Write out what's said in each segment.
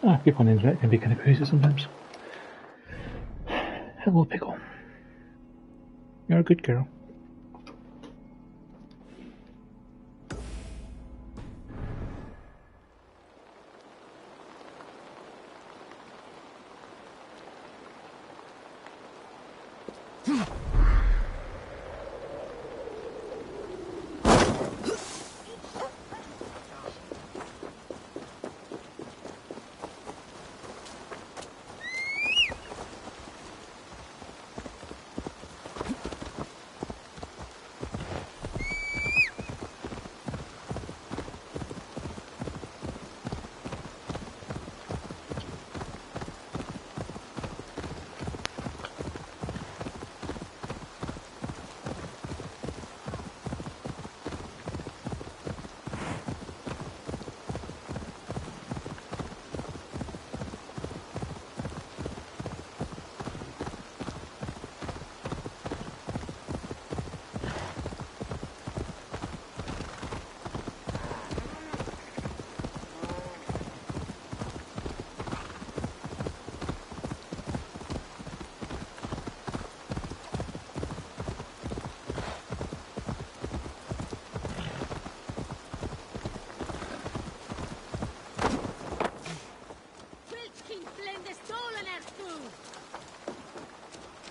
Ah, people on the internet can be kind of crazy sometimes. Hello, Pickle. You're a good girl.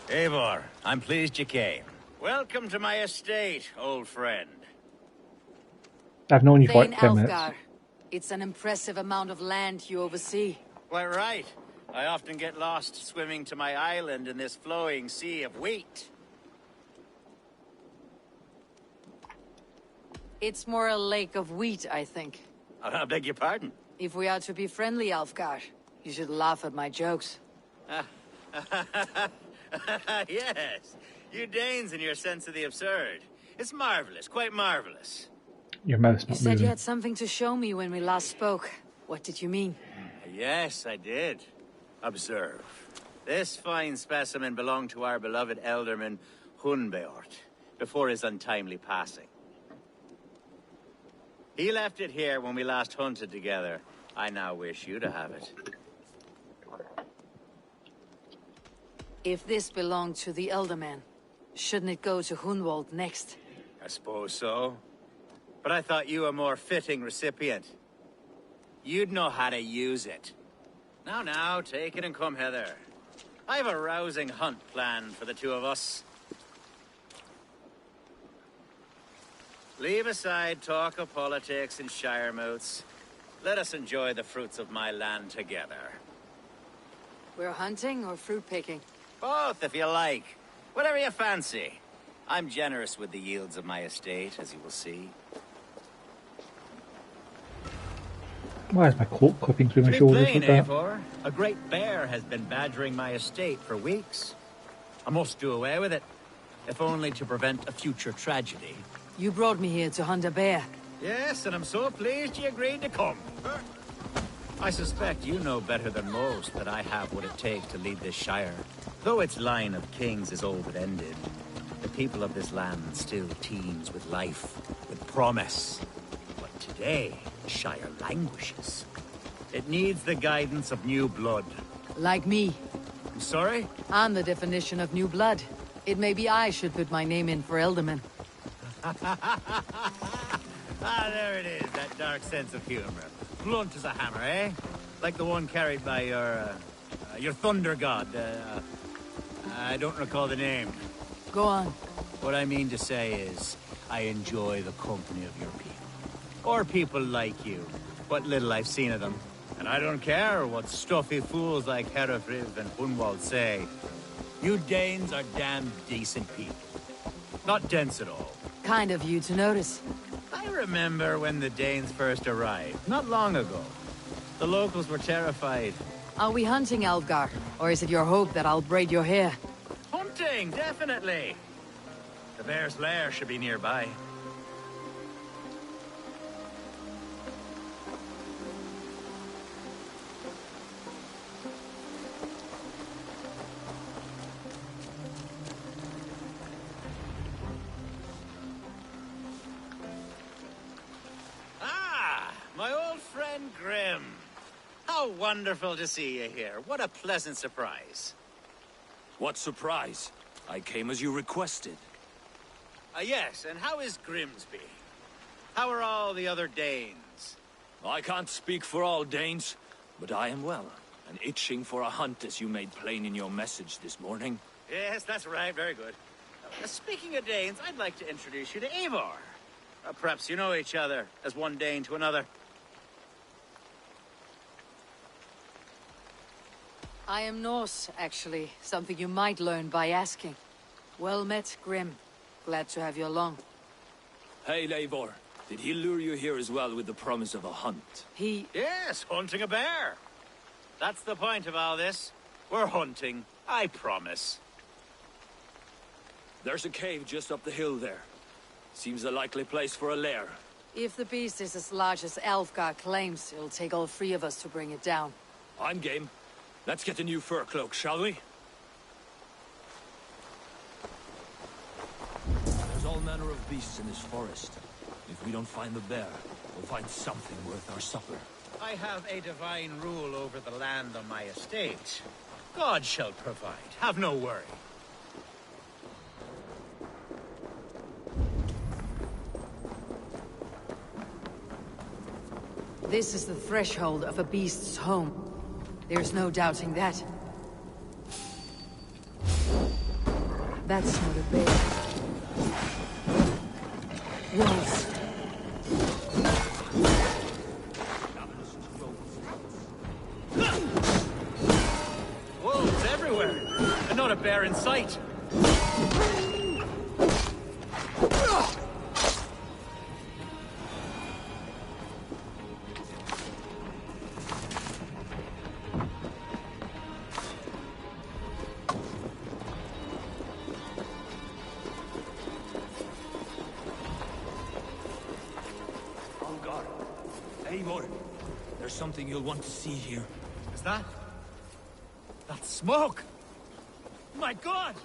Eivor, I'm pleased you came. Welcome to my estate, old friend. I've known you for Thane like 10 minutes. Alfgar. It's an impressive amount of land you oversee. Quite right. I often get lost swimming to my island in this flowing sea of wheat. It's more a lake of wheat, I think. I beg your pardon? If we are to be friendly, Alfgar, you should laugh at my jokes. Yes, you Danes and your sense of the absurd. It's marvelous, quite marvelous. Your mouth's You not said moving. you had something to show me when we last spoke. What did you mean? Yes, I did. Observe. This fine specimen belonged to our beloved elderman, Hunbeort, before his untimely passing. He left it here when we last hunted together. I now wish you to have it. If this belonged to the Elderman, shouldn't it go to Hunwald next? I suppose so. But I thought you a more fitting recipient. You'd know how to use it. Now, take it and come hither. I've a rousing hunt planned for the two of us. Leave aside talk of politics and shire moats. Let us enjoy the fruits of my land together. We're hunting or fruit picking? Both, if you like. Whatever you fancy. I'm generous with the yields of my estate, as you will see. Why is my cloak clipping through my To be shoulders plain, like that? Eivor, a great bear has been badgering my estate for weeks. I must do away with it, if only to prevent a future tragedy. You brought me here to hunt a bear. Yes, and I'm so pleased you agreed to come. I suspect you know better than most that I have what it takes to lead this shire. Though its line of kings is all but ended, the people of this land still teems with life, with promise. But today, the shire languishes. It needs the guidance of new blood. Like me. I'm sorry? I'm the definition of new blood. It may be I should put my name in for Elderman. Ah, there it is, that dark sense of humor. Blunt as a hammer, eh? Like the one carried by your thunder god. I don't recall the name. Go on. What I mean to say is, I enjoy the company of your people. Or people like you. What little I've seen of them. And I don't care what stuffy fools like Herefriv and Hunwald say. You Danes are damn decent people. Not dense at all. Kind of you to notice. I remember when the Danes first arrived, not long ago. The locals were terrified. Are we hunting, Alfgar? Or is it your hope that I'll braid your hair? Hunting, definitely. The bear's lair should be nearby. Ah, my old friend Grim. How wonderful to see you here. What a pleasant surprise. What surprise? I came as you requested. Yes, and how is Grimsby? How are all the other Danes? I can't speak for all Danes, but I am well, and itching for a hunt as you made plain in your message this morning. Yes, that's right. Very good. Speaking of Danes, I'd like to introduce you to Eivor. Perhaps you know each other, as one Dane to another. I am Norse, actually. Something you might learn by asking. Well met, Grim. Glad to have you along. Hey, Eivor. Did he lure you here as well with the promise of a hunt? Yes, hunting a bear. That's the point of all this. We're hunting, I promise. There's a cave just up the hill there. Seems a likely place for a lair. If the beast is as large as Alfgar claims, it'll take all three of us to bring it down. I'm game. Let's get a new fur cloak, shall we? There's all manner of beasts in this forest. If we don't find the bear, we'll find something worth our supper. I have a divine rule over the land on my estate. God shall provide. Have no worry. This is the threshold of a beast's home. There's no doubting that. That's not a bear. Wolves. Wolves everywhere, and not a bear in sight. Eivor, there's something you'll want to see here. Is that? That's smoke! My God!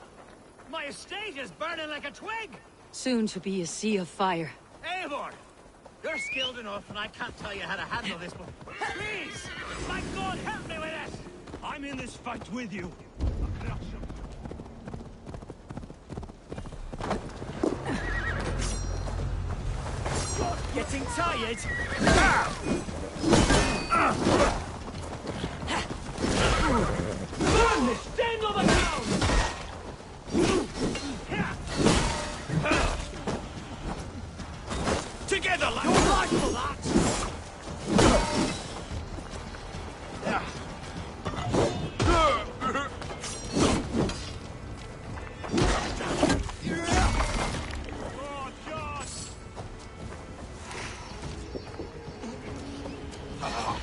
My estate is burning like a twig! Soon to be a sea of fire. Eivor! You're skilled enough, and I can't tell you how to handle this, but please! My God, help me with this! I'm in this fight with you. Getting tired? Burn this! Stand on the ground! Together, lads! You're right for that!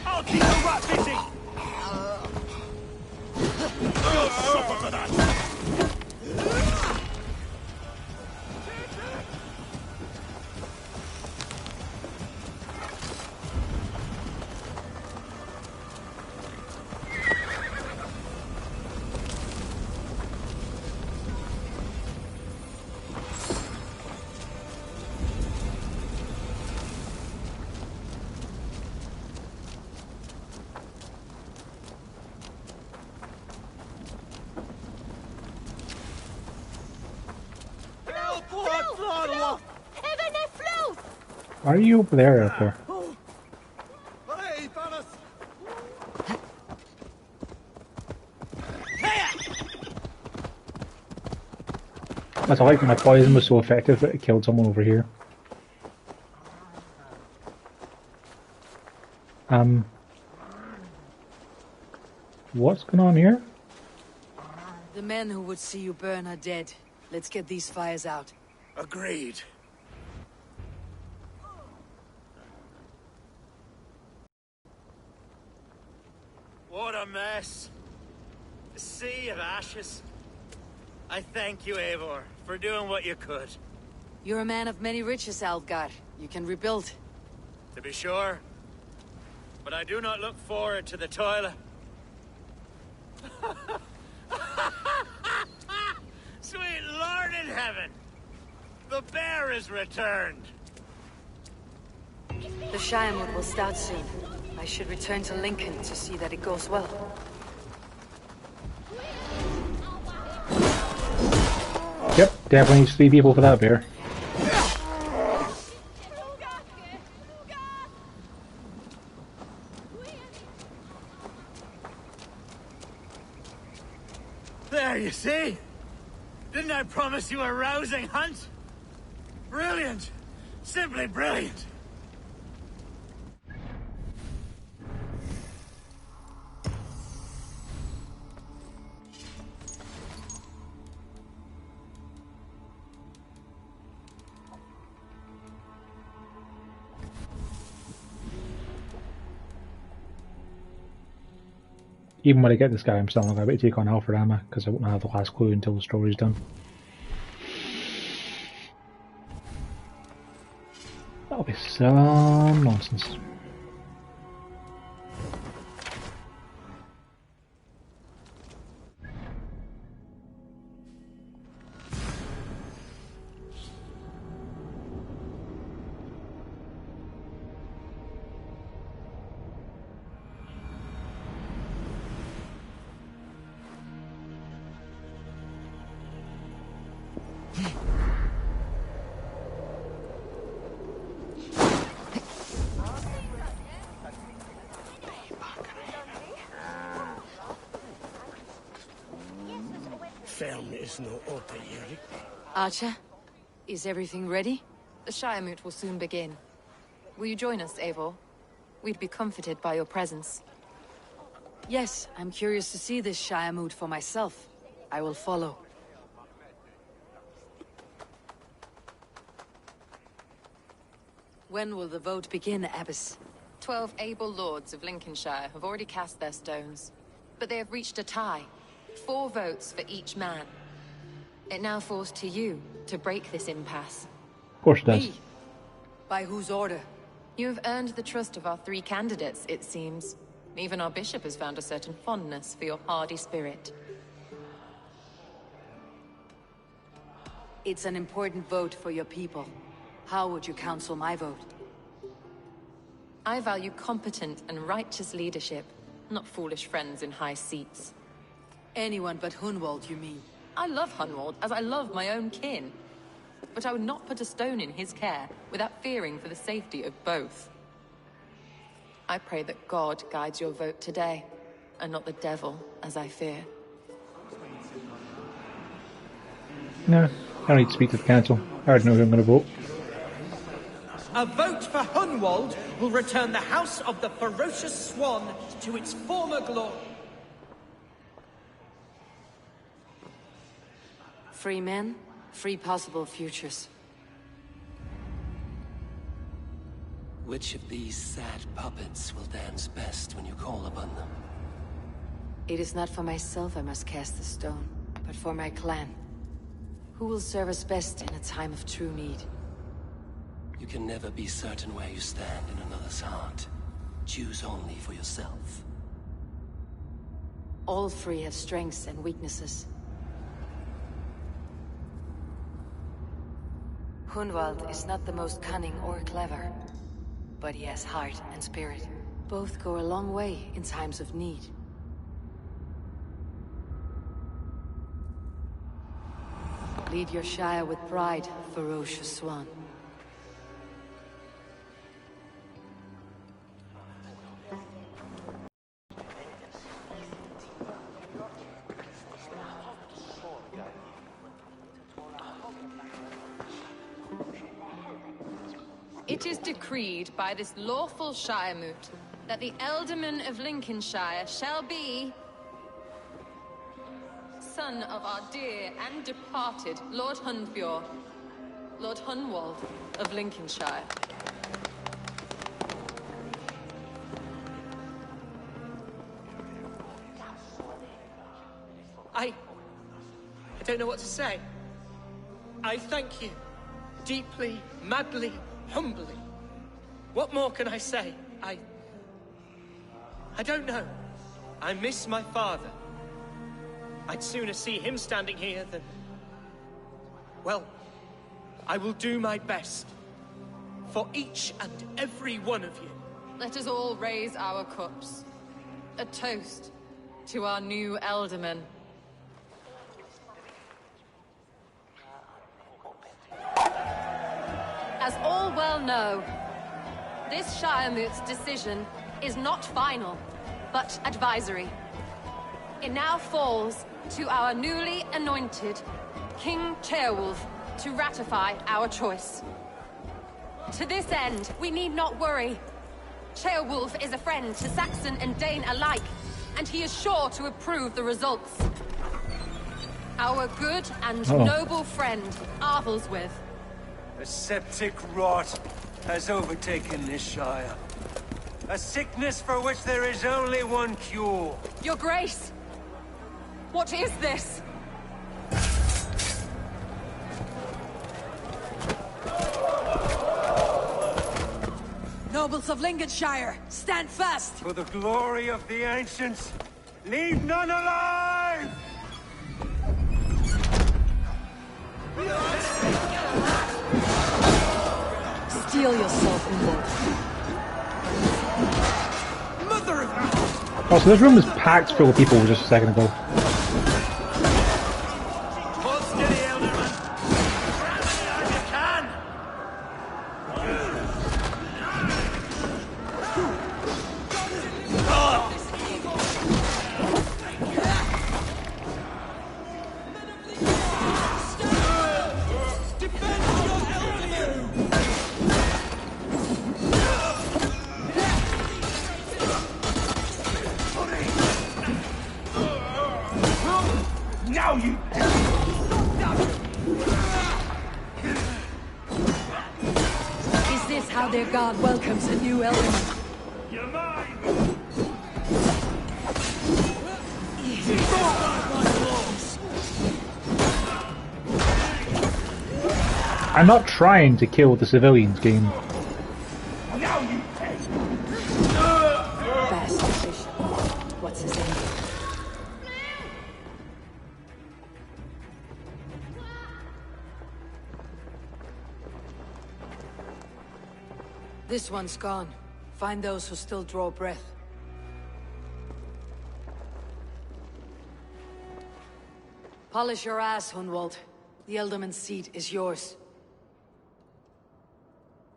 I'll keep the rat busy! You'll suffer for that! Why are you over there, Arthur? I like my poison was so effective that it killed someone over here. What's going on here? The men who would see you burn are dead. Let's get these fires out. Agreed. What a mess. A sea of ashes. I thank you, Eivor, for doing what you could. You're a man of many riches, Alfgar. You can rebuild. To be sure. But I do not look forward to the toilet. Sweet Lord in heaven! The bear is returned! The Shirewood will start soon. I should return to Lincoln to see that it goes well. Yep, definitely needs 3 people for that bear. There, you see? Didn't I promise you a rousing hunt? Brilliant! Simply brilliant! Even when I get this guy, I'm still not going to take on Alfred, am I? Because I won't have the last clue until the story's done. That'll be some nonsense. Archer, is everything ready? The Shire Moot will soon begin. Will you join us, Eivor? We'd be comforted by your presence. Yes, I'm curious to see this Shire Moot for myself. I will follow. When will the vote begin, Abbess? 12 able lords of Lincolnshire have already cast their stones, but they have reached a tie. 4 votes for each man. It now falls to you to break this impasse. Of course it does. Me? By whose order? You have earned the trust of our 3 candidates, it seems. Even our bishop has found a certain fondness for your hardy spirit. It's an important vote for your people. How would you counsel my vote? I value competent and righteous leadership, not foolish friends in high seats. Anyone but Hunwald, you mean? I love Hunwald as I love my own kin. But I would not put a stone in his care without fearing for the safety of both. I pray that God guides your vote today, and not the devil, as I fear. No, I don't need to speak to the council. I already know who I'm going to vote. A vote for Hunwald will return the House of the Ferocious Swan to its former glory. Free men, free possible futures. Which of these sad puppets will dance best when you call upon them? It is not for myself I must cast the stone, but for my clan. Who will serve us best in a time of true need? You can never be certain where you stand in another's heart. Choose only for yourself. All 3 have strengths and weaknesses. Hunwald is not the most cunning or clever, but he has heart and spirit. Both go a long way in times of need. Lead your Shire with pride, ferocious swan. It is decreed by this lawful Shire Moot that the Alderman of Lincolnshire shall be... son of our dear and departed Lord Hunfjord, Lord Hunwald of Lincolnshire. I don't know what to say. I thank you. Deeply, madly, humbly. What more can I say? I don't know. I miss my father. I'd sooner see him standing here than... Well, I will do my best. For each and every one of you. Let us all raise our cups. A toast to our new Elderman. As all well know, this Shiremoot's decision is not final, but advisory. It now falls to our newly anointed King Ceolwulf to ratify our choice. To this end, we need not worry. Ceolwulf is a friend to Saxon and Dane alike, and he is sure to approve the results. Our good and noble friend, Arthelswith. A septic rot has overtaken this Shire. A sickness for which there is only one cure. Your Grace! What is this? Nobles of Lincolnshire, stand fast! For the glory of the ancients, leave none alive! Steel yourself, Unwald. Mother of... Oh, so this room is packed full of people just a second ago. Hold steady, Elderman. Grab me as you can! Now you... Is this how their god welcomes a new Elderman? You're mine! I'm not trying to kill the civilians, game. Now you take! Fast decision. What's his name? This one's gone. Find those who still draw breath. Polish your ass, Hunwald. The Elderman's seat is yours.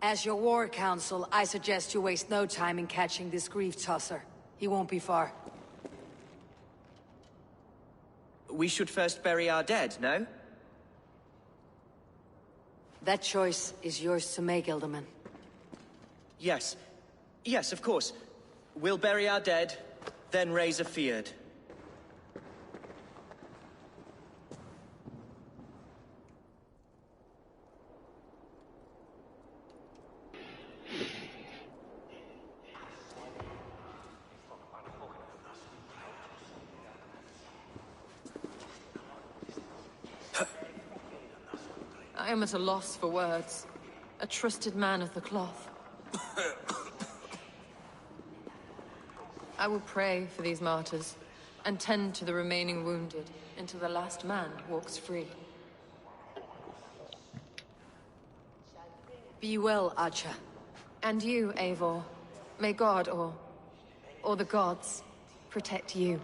As your war council, I suggest you waste no time in catching this grief tosser. He won't be far. We should first bury our dead, no? That choice is yours to make, Elderman. Yes. Yes, of course. We'll bury our dead, then raise a feared. I am at a loss for words. A trusted man of the cloth. I will pray for these martyrs, and tend to the remaining wounded, until the last man walks free. Be well, Archer. And you, Eivor. May God, or the gods, protect you.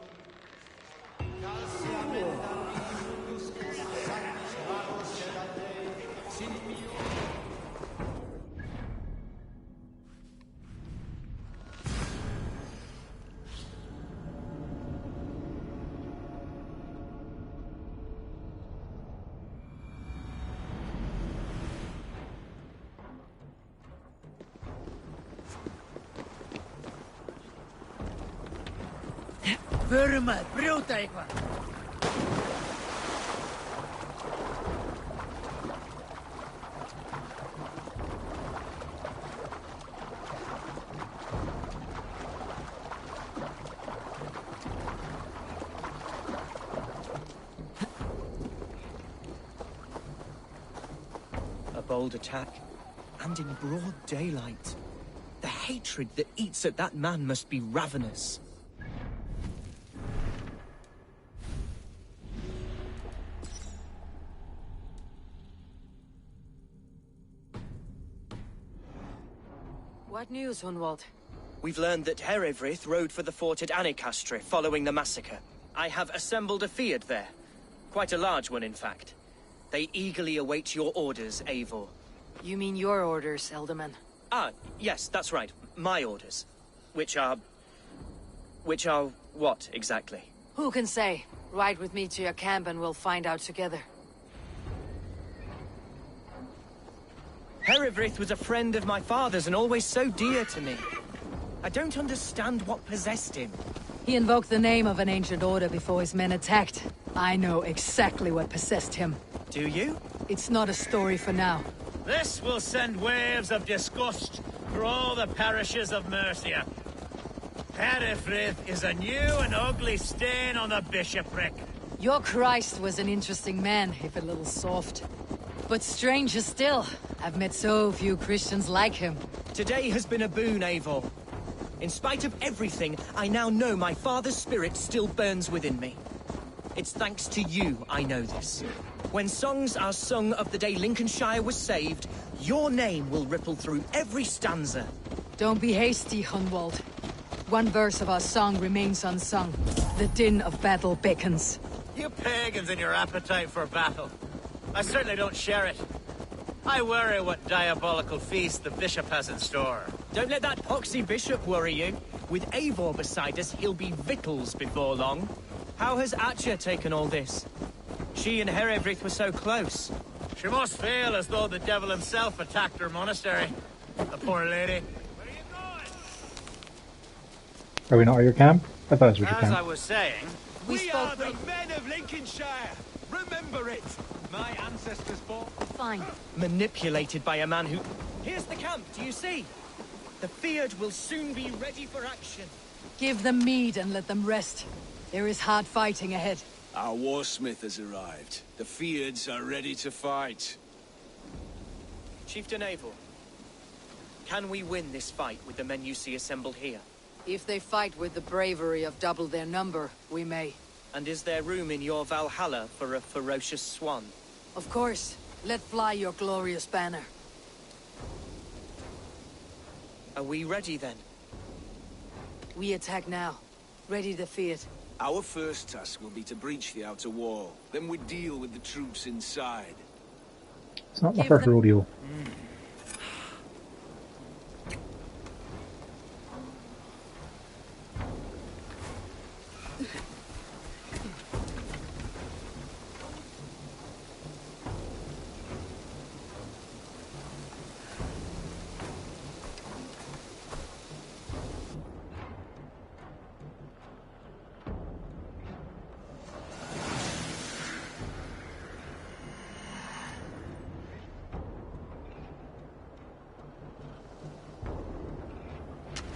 Vurma, brjóta eitthvað! A bold attack, and in broad daylight. The hatred that eats at that man must be ravenous. What news, Hunwald? We've learned that Herewrith rode for the fort at Anacastre following the massacre. I have assembled a field there. Quite a large one, in fact. They eagerly await your orders, Eivor. You mean your orders, Elderman? Ah, yes, that's right. My orders. Which are what, exactly? Who can say? Ride with me to your camp and we'll find out together. Herewrith was a friend of my father's and always so dear to me. I don't understand what possessed him. He invoked the name of an ancient order before his men attacked. I know exactly what possessed him. Do you? It's not a story for now. This will send waves of disgust through all the parishes of Mercia. Herefrith is a new and ugly stain on the bishopric. Your Christ was an interesting man, if a little soft. But stranger still, I've met so few Christians like him. Today has been a boon, Eivor. In spite of everything, I now know my father's spirit still burns within me. It's thanks to you I know this. When songs are sung of the day Lincolnshire was saved, your name will ripple through every stanza. Don't be hasty, Hunwald. One verse of our song remains unsung. The din of battle beckons. You pagans and your appetite for battle. I certainly don't share it. I worry what diabolical feast the bishop has in store. Don't let that poxy bishop worry you. With Eivor beside us, he'll be victuals before long. How has Atcha taken all this? She and Herewrith were so close. She must feel as though the devil himself attacked her monastery. The poor lady. Are we not at your camp? I thought it was your As camp. I was saying, We are the men of Lincolnshire! Remember it! My ancestors fought. Fine. Manipulated by a man who... Here's the camp, do you see? The Fyrd will soon be ready for action. Give them mead and let them rest. There is hard fighting ahead. Our warsmith has arrived. The Fyrds are ready to fight. Chieftain Eivor, can we win this fight with the men you see assembled here? If they fight with the bravery of double their number, we may. And is there room in your Valhalla for a ferocious swan? Of course. Let fly your glorious banner. Are we ready then? We attack now. Ready to fight. Our first task will be to breach the outer wall. Then we deal with the troops inside. It's not my first rodeo.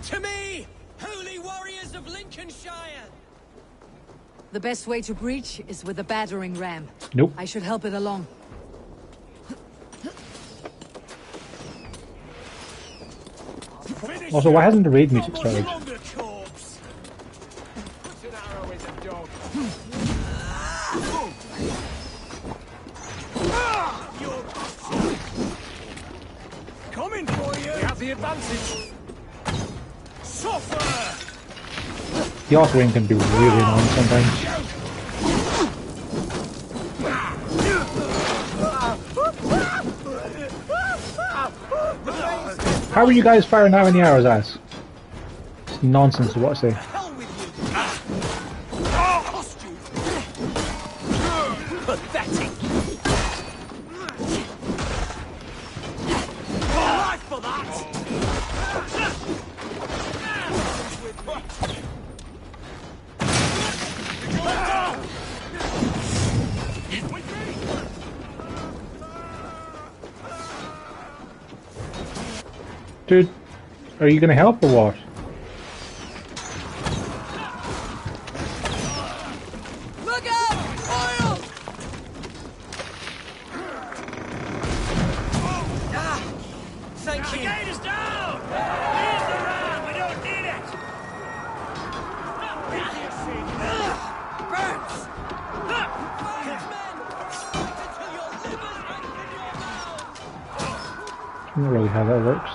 To me, holy warriors of Lincolnshire! The best way to breach is with a battering ram. Nope. I should help it along. Also, why hasn't the raid music started? Coming for you! We have the advantage! Suffer! The Oswing can be really annoying sometimes. How are you guys firing that many arrows at? It's nonsense, what I say. Pathetic! Life for that! Dude, are you gonna help or what? Look out! Oil! Thank you! the gate is down! Leave the ram, we don't need it! Burns! Until your livers hang in your mouth! I don't know really how that works.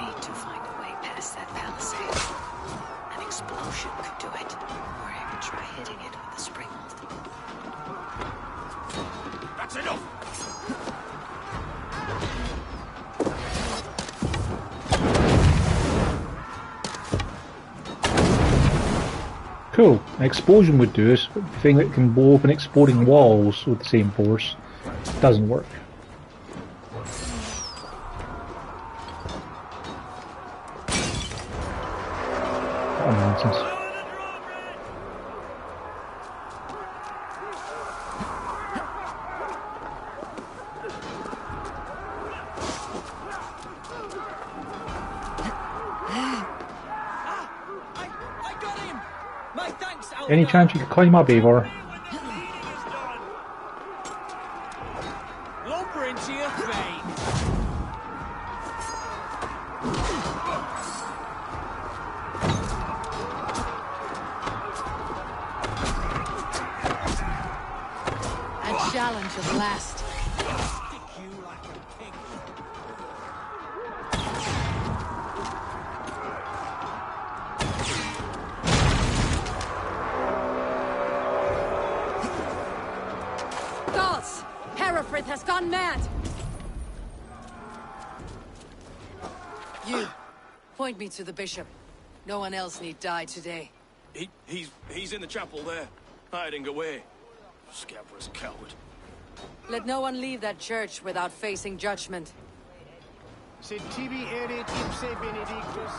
Need to find a way past that palisade. potion could do it. Or I could try hitting it with a spring. That's enough! Cool. An explosion would do it, but the thing that can blow open exploding walls with the same force doesn't work. What nonsense. Any chance you could climb up, Eivor? Lumber into your vein. A challenge at last. Has gone mad! You, point me to the bishop. No one else need die today. He's in the chapel there, hiding away. Scabrous coward. Let no one leave that church without facing judgment. Sed tibi erit ipse benedictus.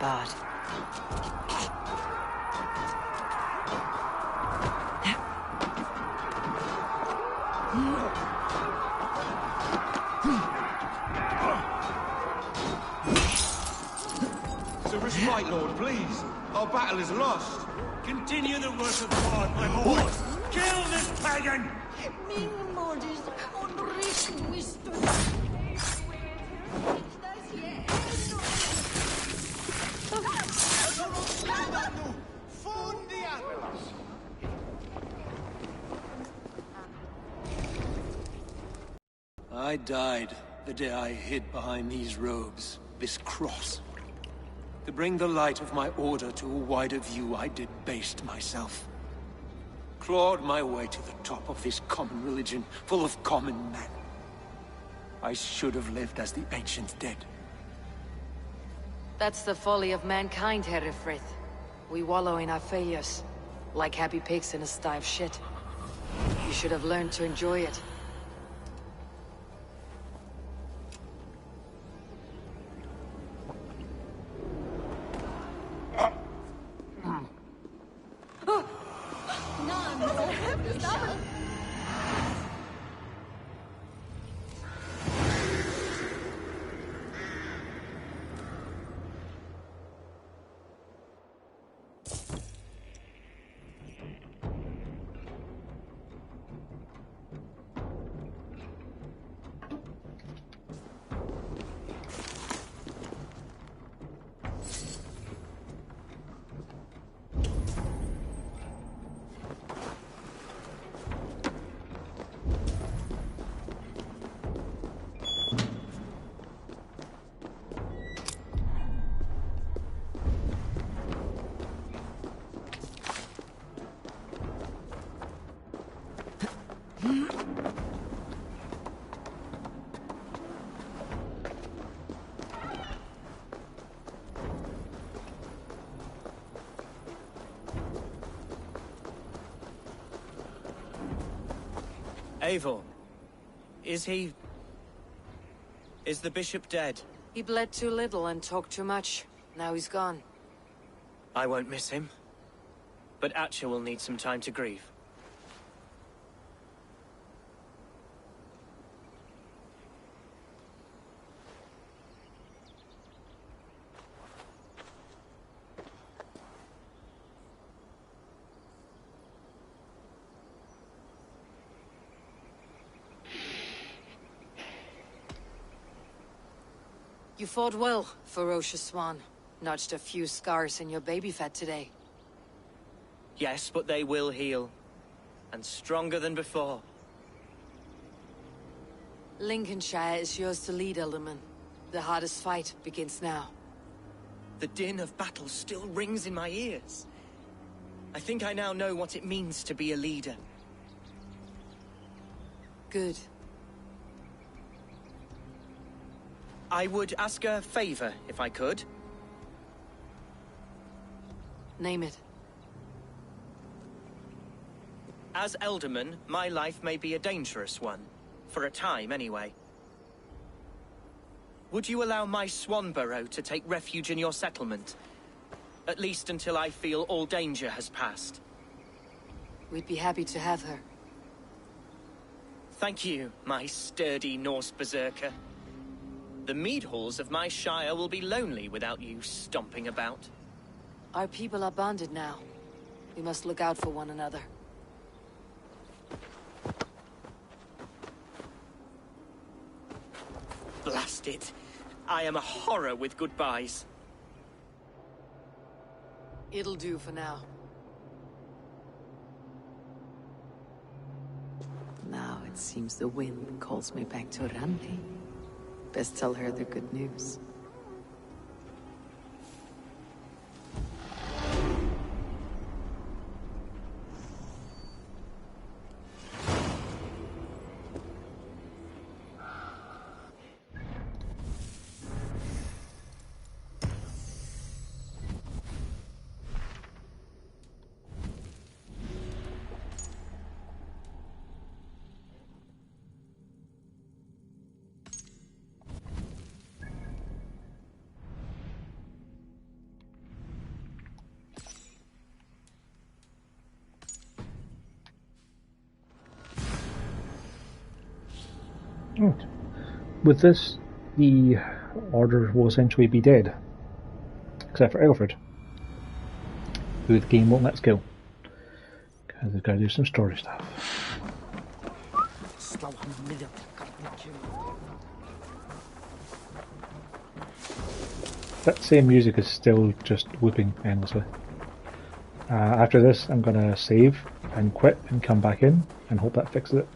Bad. So respite, Lord, please. Our battle is lost. Continue the work of God, my lord. Kill this pagan! I died the day I hid behind these robes, this cross. To bring the light of my order to a wider view, I debased myself. Clawed my way to the top of this common religion, full of common men. I should have lived as the ancient dead. That's the folly of mankind, Herefrith. We wallow in our failures, like happy pigs in a sty of shit. You should have learned to enjoy it. Eivor, is the bishop dead? He bled too little and talked too much. Now he's gone. I won't miss him. But Atcha will need some time to grieve. You fought well, ferocious swan. Notched a few scars in your baby fat today. Yes, but they will heal. And stronger than before. Lincolnshire is yours to lead, Alderman. The hardest fight begins now. The din of battle still rings in my ears. I think I now know what it means to be a leader. Good. I would ask a favor, if I could. Name it. As Elderman, my life may be a dangerous one. For a time, anyway. Would you allow my Swanborough to take refuge in your settlement? At least until I feel all danger has passed. We'd be happy to have her. Thank you, my sturdy Norse berserker. The mead halls of my shire will be lonely without you stomping about. Our people are bonded now. We must look out for one another. Blast it. I am a horror with goodbyes. It'll do for now. Now it seems the wind calls me back to Randi. Best tell her the good news. Right. With this, the Order will essentially be dead. Except for Alfred, who the game won't let us kill. Because they've got to do some story stuff. That same music is still just looping endlessly. After this, I'm going to save and quit and come back in and hope that fixes it.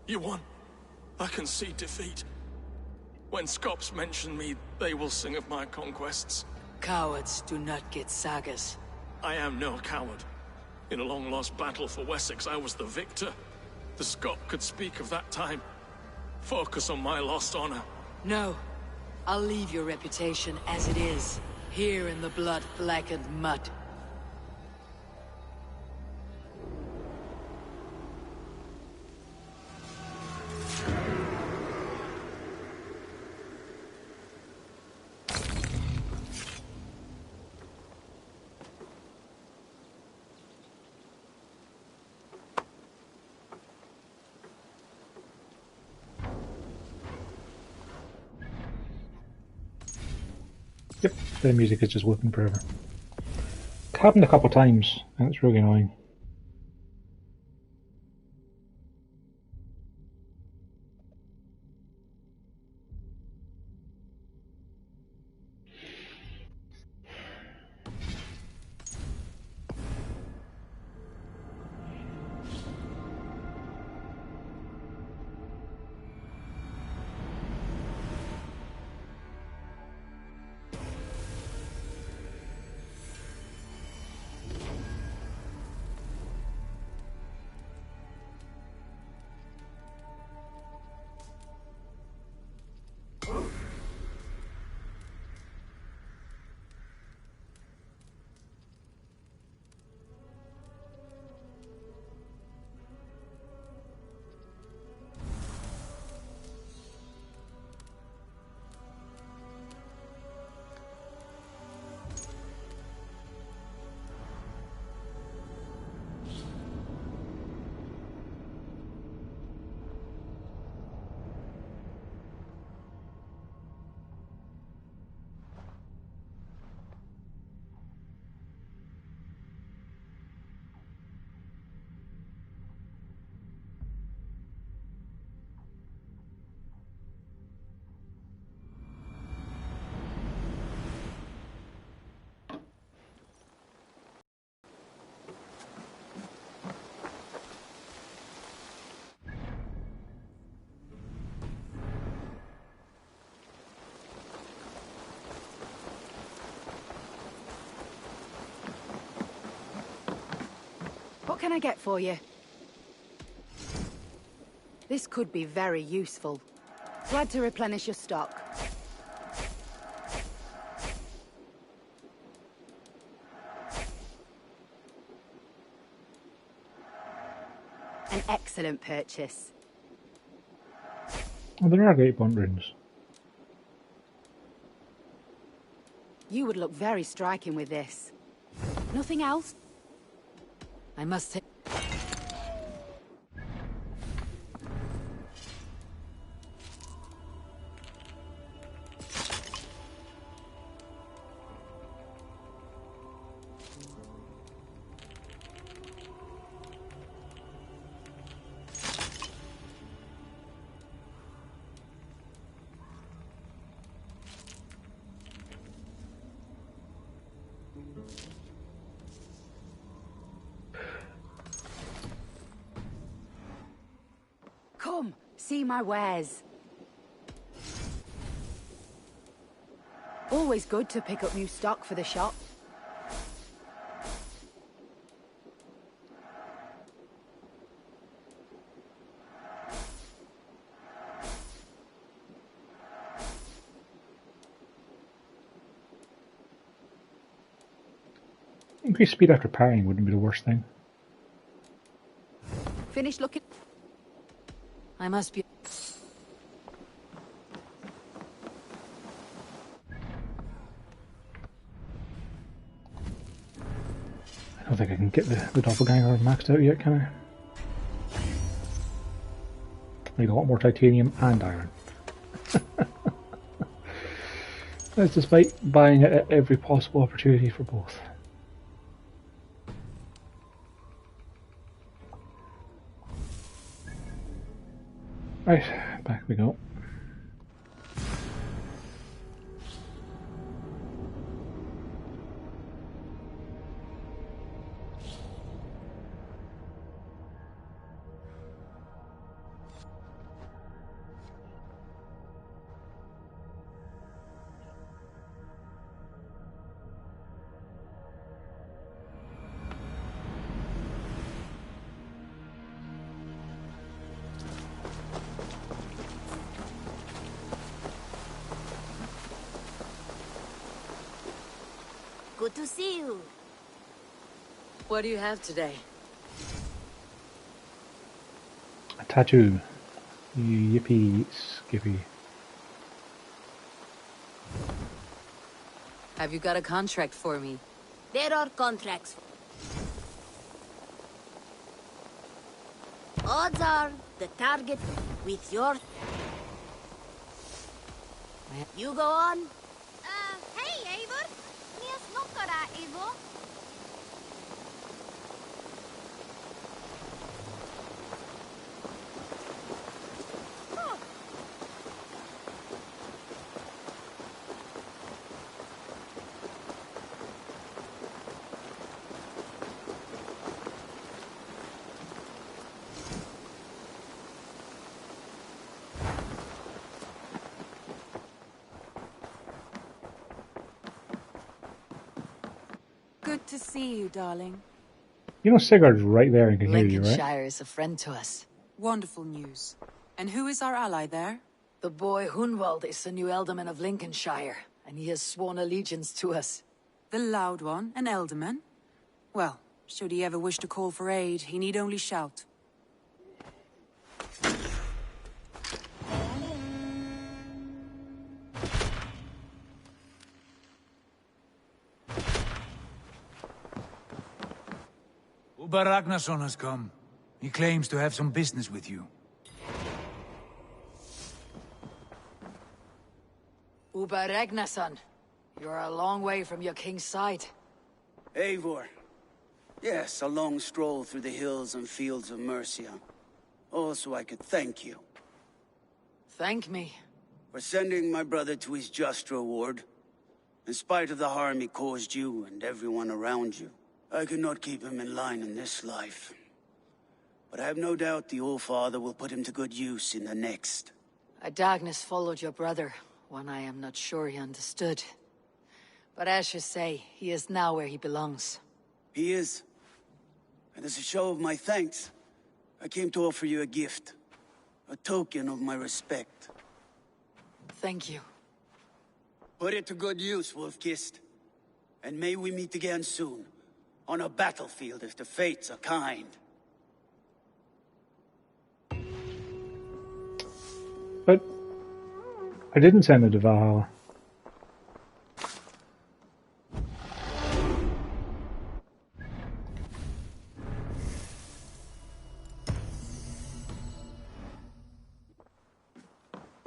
You won. I can see defeat. When Scops mention me, they will sing of my conquests. Cowards do not get sagas. I am no coward. In a long-lost battle for Wessex, I was the victor. The Scot could speak of that time. Focus on my lost honor. No. I'll leave your reputation as it is, here in the blood-blackened mud. Yep, the music is just looping forever. It happened a couple times, and it's really annoying. What can I get for you? This could be very useful. Glad to replenish your stock. An excellent purchase. Well, there are great blunt runes. You would look very striking with this. Nothing else? I must say... Come, see my wares. Always good to pick up new stock for the shop. Increased speed after parrying wouldn't be the worst thing. Finish looking... I must be... I don't think I can get the doppelganger maxed out yet, can I? I need a lot more titanium and iron. That's despite buying it at every possible opportunity for both. Right, back we go. Good to see you. What do you have today? A tattoo. Yippee skippy. Have you got a contract for me? There are contracts. Odds are the target with your... You go on. Hej, Eivor! Ni snottare, Eivor. Good to see you, darling. You know Sigurd's right there and can hear you, right? Lincolnshire is a friend to us. Wonderful news. And who is our ally there? The boy Hunwald is the new Ealdorman of Lincolnshire, and he has sworn allegiance to us. The loud one, an Ealdorman? Well, should he ever wish to call for aid, he need only shout. Uber Ragnarsson has come. He claims to have some business with you. Uber Ragnarsson, you're a long way from your king's side. Eivor. Yes, a long stroll through the hills and fields of Mercia. Also, I could thank you. Thank me? For sending my brother to his just reward. In spite of the harm he caused you and everyone around you. I could not keep him in line in this life. But I have no doubt the All-Father will put him to good use in the next. Darkness followed your brother, one I am not sure he understood. But as you say, he is now where he belongs. He is. And as a show of my thanks, I came to offer you a gift. A token of my respect. Thank you. Put it to good use, Wolf-Kissed. And may we meet again soon. On a battlefield if the fates are kind. But I didn't send it to Valhalla.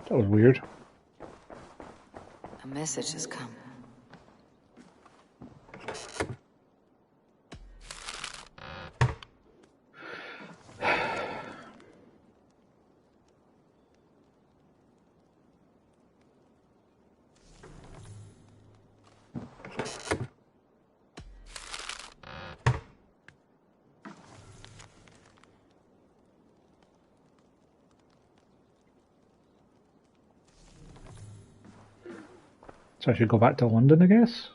That was weird. A message has come. So I should go back to London, I guess?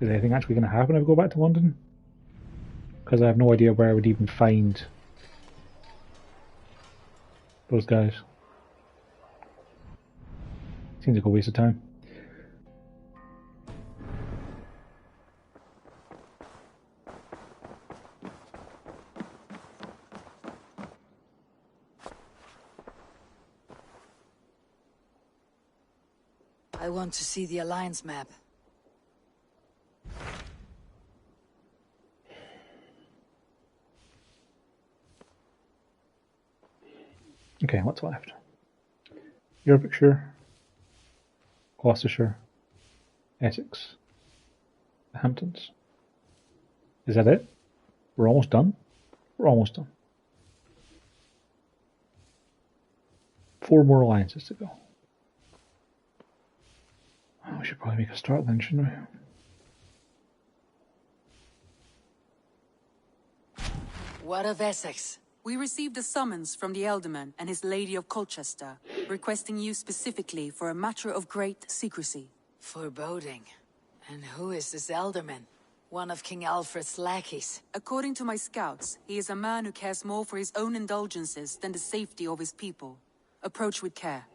Is anything actually going to happen if I go back to London? Because I have no idea where I would even find those guys. Seems like a waste of time. I want to see the Alliance map. Okay, what's left? Yorkshire, Gloucestershire, Essex, the Hamptons. Is that it? We're almost done? We're almost done. 4 more alliances to go. Oh, we should probably make a start then, shouldn't we? What of Essex? We received a summons from the Ealdorman and his Lady of Colchester, requesting you specifically for a matter of great secrecy. Foreboding. And who is this Ealdorman? One of King Alfred's lackeys. According to my scouts, he is a man who cares more for his own indulgences than the safety of his people. Approach with care.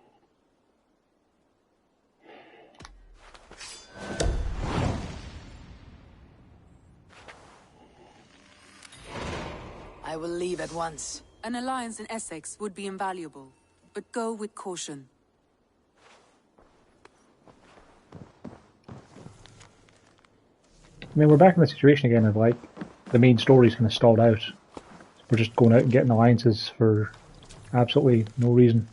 I will leave at once. An alliance in Essex would be invaluable, but go with caution. I mean, we're back in the situation again of like, the main story's kind of stalled out. We're just going out and getting alliances for absolutely no reason.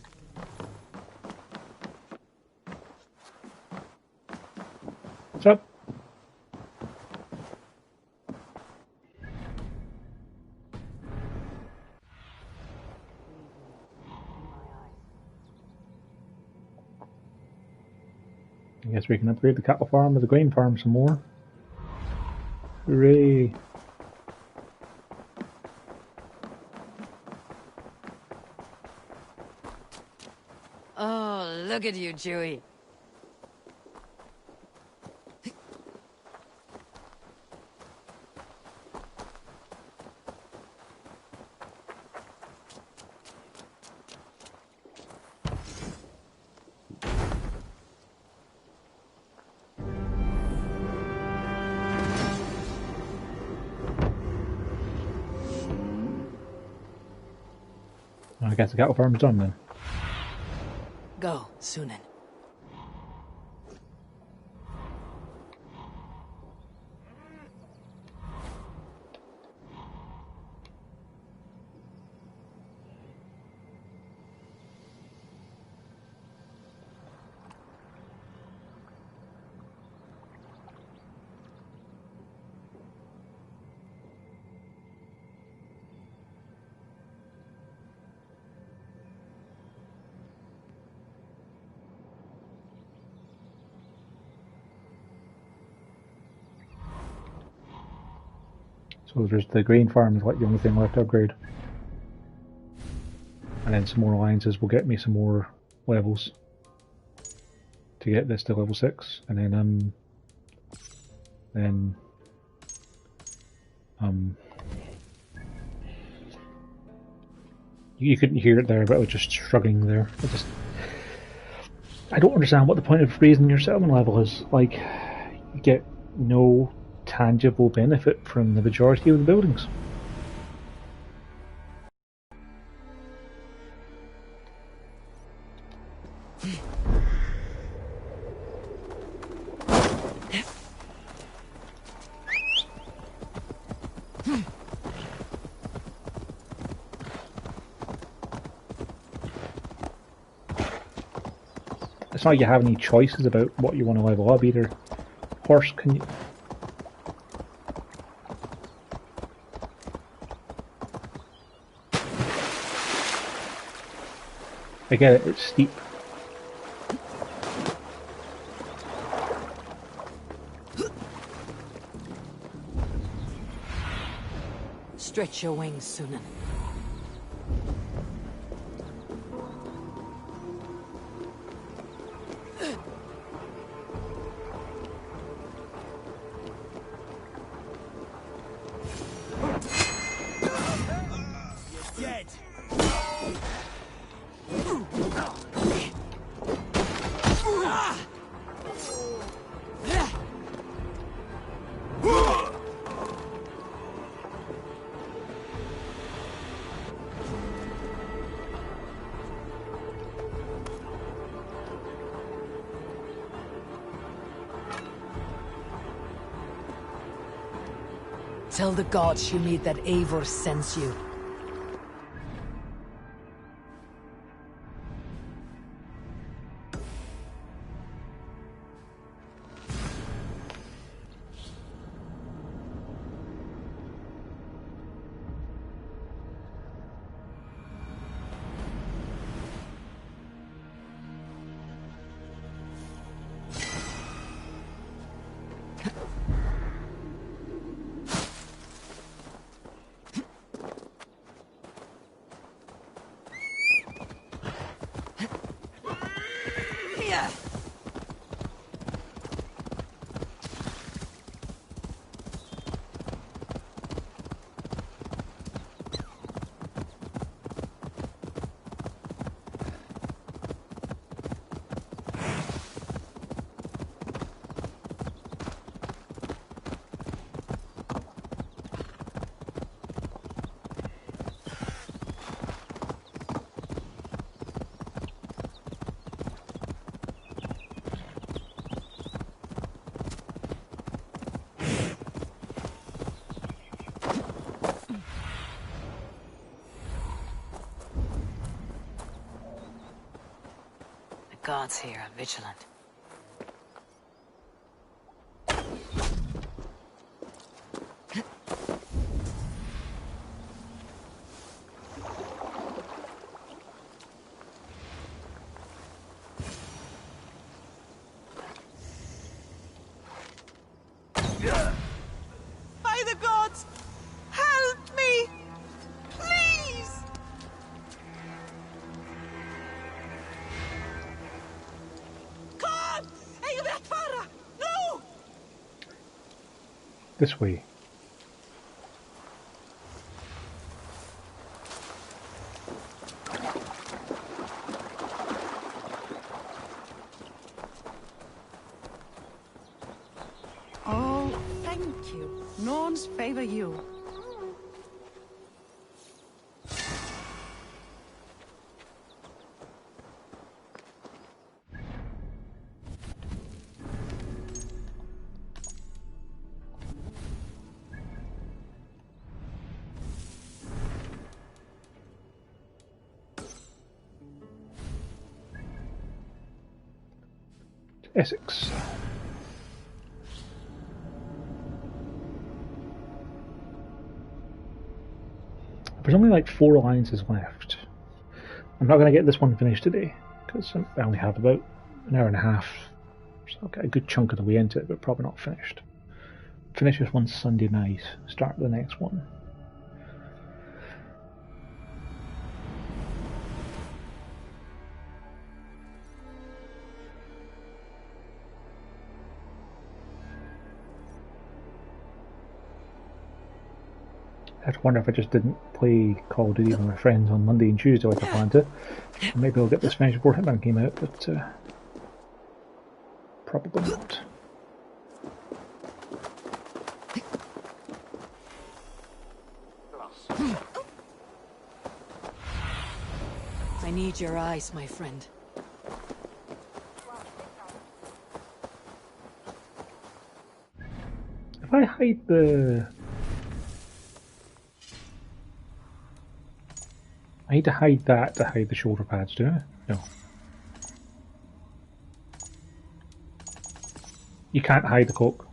What's up? I guess we can upgrade the cattle farm or the grain farm some more. Hooray! Oh, look at you, Dewey. I guess the cattle farm is done then. Go, Sunan. So there's the grain farm is like the only thing left to upgrade. And then some more alliances will get me some more levels to get this to level 6. And then You couldn't hear it there, but I was just shrugging there. I don't understand what the point of raising your settlement level is. Like, you get no tangible benefit from the majority of the buildings. It's not like you have any choices about what you want to level up either. Horse, can you... I get it, it's steep. Stretch your wings, Sunan. Tell the gods you meet that Eivor sends you. The gods here are vigilant. By the gods! Help me! Please! God! No! This way. Oh, thank you. Norns favor you. Essex. There's only like 4 alliances left. I'm not going to get this one finished today, because I only have about an hour and a half, so I'll get a good chunk of the way into it, but probably not finished. Finish this one Sunday night, start the next one. I have to wonder if I just didn't play Call of Duty with my friends on Monday and Tuesday like I planned to. Maybe I'll get this finished before Hitman came out, but probably not. I need your eyes, my friend. If I hide the... I need to hide that to hide the shoulder pads, do I? No. You can't hide the cloak.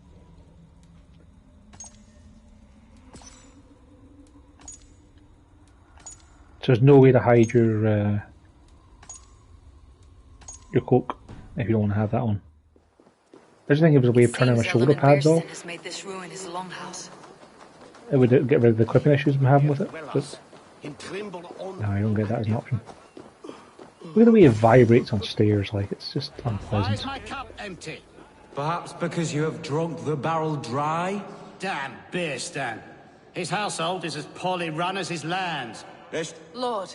So there's no way to hide your cloak if you don't want to have that on. I just think it was a way of turning my shoulder pads off. Has made this ruin his longhouse. It would get rid of the clipping issues I'm having with it. But no, I don't get that as an option. Look at the way it vibrates on stairs, like it's just unpleasant. Why is my cup empty? Perhaps because you have drunk the barrel dry? Damn beer stand. His household is as poorly run as his lands. Lord.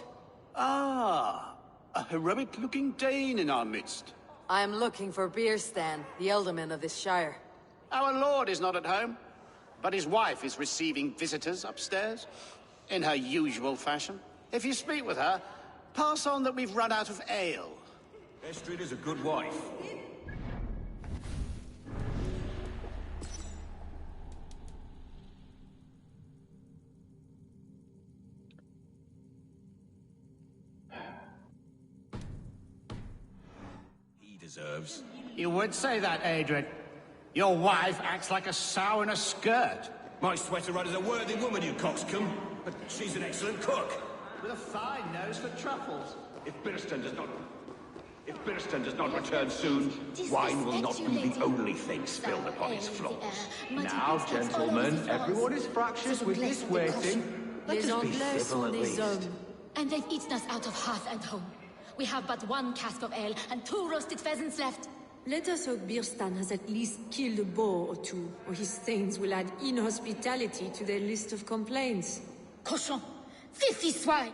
Ah, a heroic-looking Dane in our midst. I am looking for Beerstan, the alderman of this shire. Our lord is not at home, but his wife is receiving visitors upstairs, in her usual fashion. If you speak with her, pass on that we've run out of ale. Estrid is a good wife. Deserves. You would say that, Adrian. Your wife acts like a sow in a skirt. My sweater run is a worthy woman, you coxcomb. But she's an excellent cook. With a fine nose for truffles. If Birston does not return soon, wine will not be the only thing spilled upon its floors. Now, gentlemen, everyone is fractious with this waiting. Let us be civil at least. And they've eaten us out of hearth and home. We have but one cask of ale and 2 roasted pheasants left. Let us hope Birstan has at least killed a boar or 2, or his stains will add inhospitality to their list of complaints. Cochon! Filthy swine!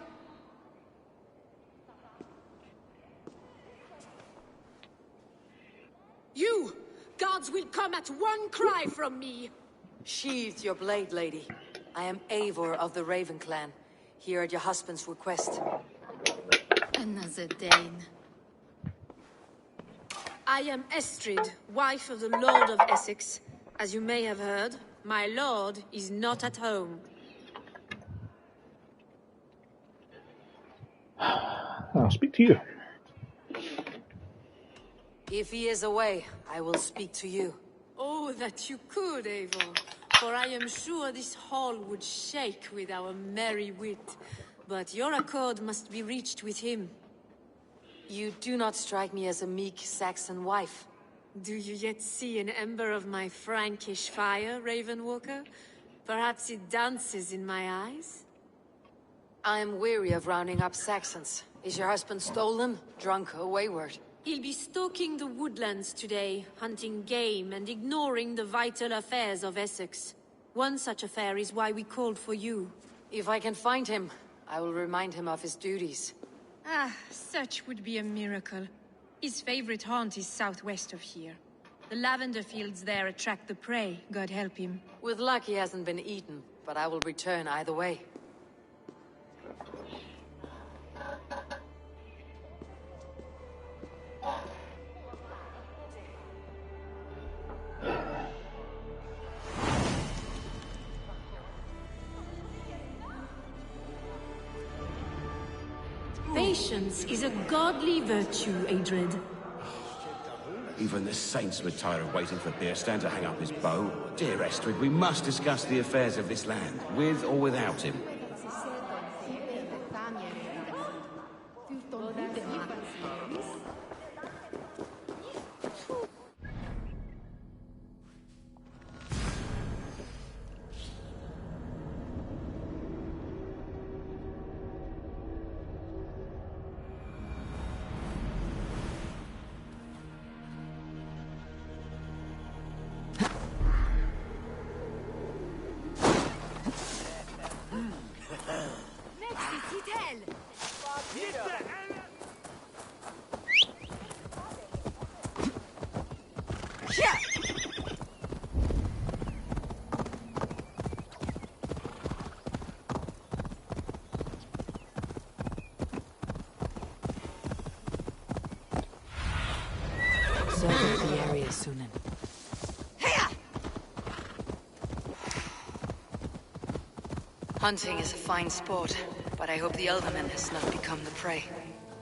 You! Guards will come at one cry from me! Sheathe your blade, lady. I am Eivor of the Raven clan, here at your husband's request. Another Dane. I am Estrid, wife of the Lord of Essex. As you may have heard, my lord is not at home. I'll speak to you. If he is away, I will speak to you. Oh, that you could, Eivor. For I am sure this hall would shake with our merry wit. But your accord must be reached with him. You do not strike me as a meek Saxon wife. Do you yet see an ember of my Frankish fire, Ravenwalker? Perhaps it dances in my eyes? I am weary of rounding up Saxons. Is your husband stolen, drunk, or wayward? He'll be stalking the woodlands today, hunting game and ignoring the vital affairs of Essex. One such affair is why we called for you. If I can find him, I will remind him of his duties. Ah, such would be a miracle. His favorite haunt is southwest of here. The lavender fields there attract the prey, God help him. With luck he hasn't been eaten, but I will return either way. Patience is a godly virtue, Adred. Even the saints would tire of waiting for Birstan to hang up his bow. Dear Estrid, we must discuss the affairs of this land, with or without him. Yeah. Survey the area, Sunan. Hunting is a fine sport, but I hope the Elderman has not become the prey.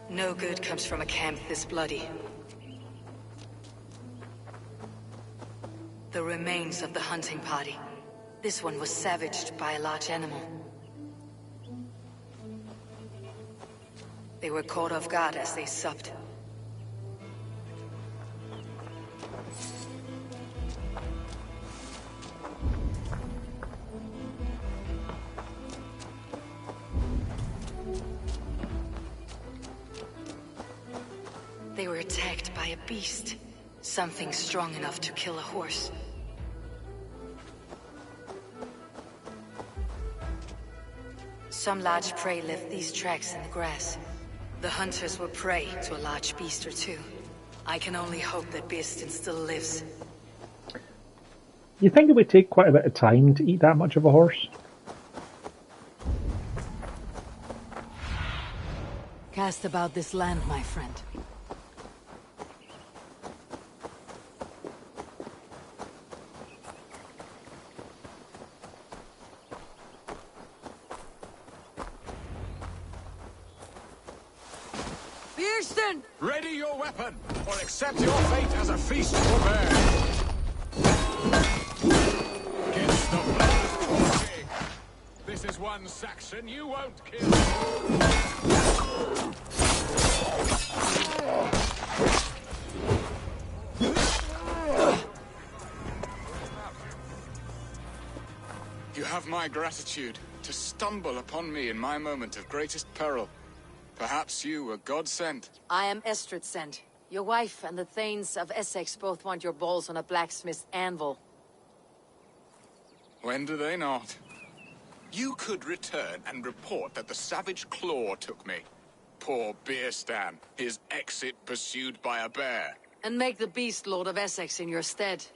No good comes from a camp this bloody. The remains of the hunting party. This one was savaged by a large animal. They were caught off guard as they supped. They were attacked by a beast. Something strong enough to kill a horse. Some large prey left these tracks in the grass. The hunters were prey to a large beast or two. I can only hope that Beastin still lives. You think it would take quite a bit of time to eat that much of a horse? Cast about this land, my friend. Ready your weapon, or accept your fate as a feast for bear. Against the blood of king. This is one Saxon you won't kill. You have my gratitude to stumble upon me in my moment of greatest peril. Perhaps you were God-sent. I am Estrid sent. Your wife and the Thanes of Essex both want your balls on a blacksmith's anvil. When do they not? You could return and report that the savage claw took me. Poor Beerstan, his exit pursued by a bear. And make the beast Lord of Essex in your stead.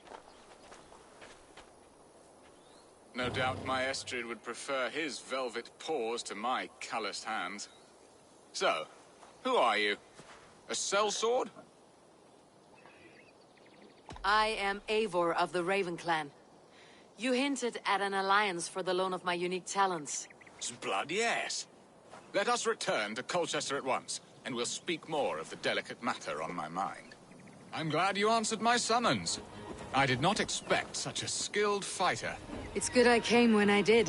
No doubt my Estrid would prefer his velvet paws to my calloused hands. So, who are you? A sellsword? I am Eivor of the Raven Clan. You hinted at an alliance for the loan of my unique talents. Blood, yes. Let us return to Colchester at once, and we'll speak more of the delicate matter on my mind. I'm glad you answered my summons. I did not expect such a skilled fighter. It's good I came when I did.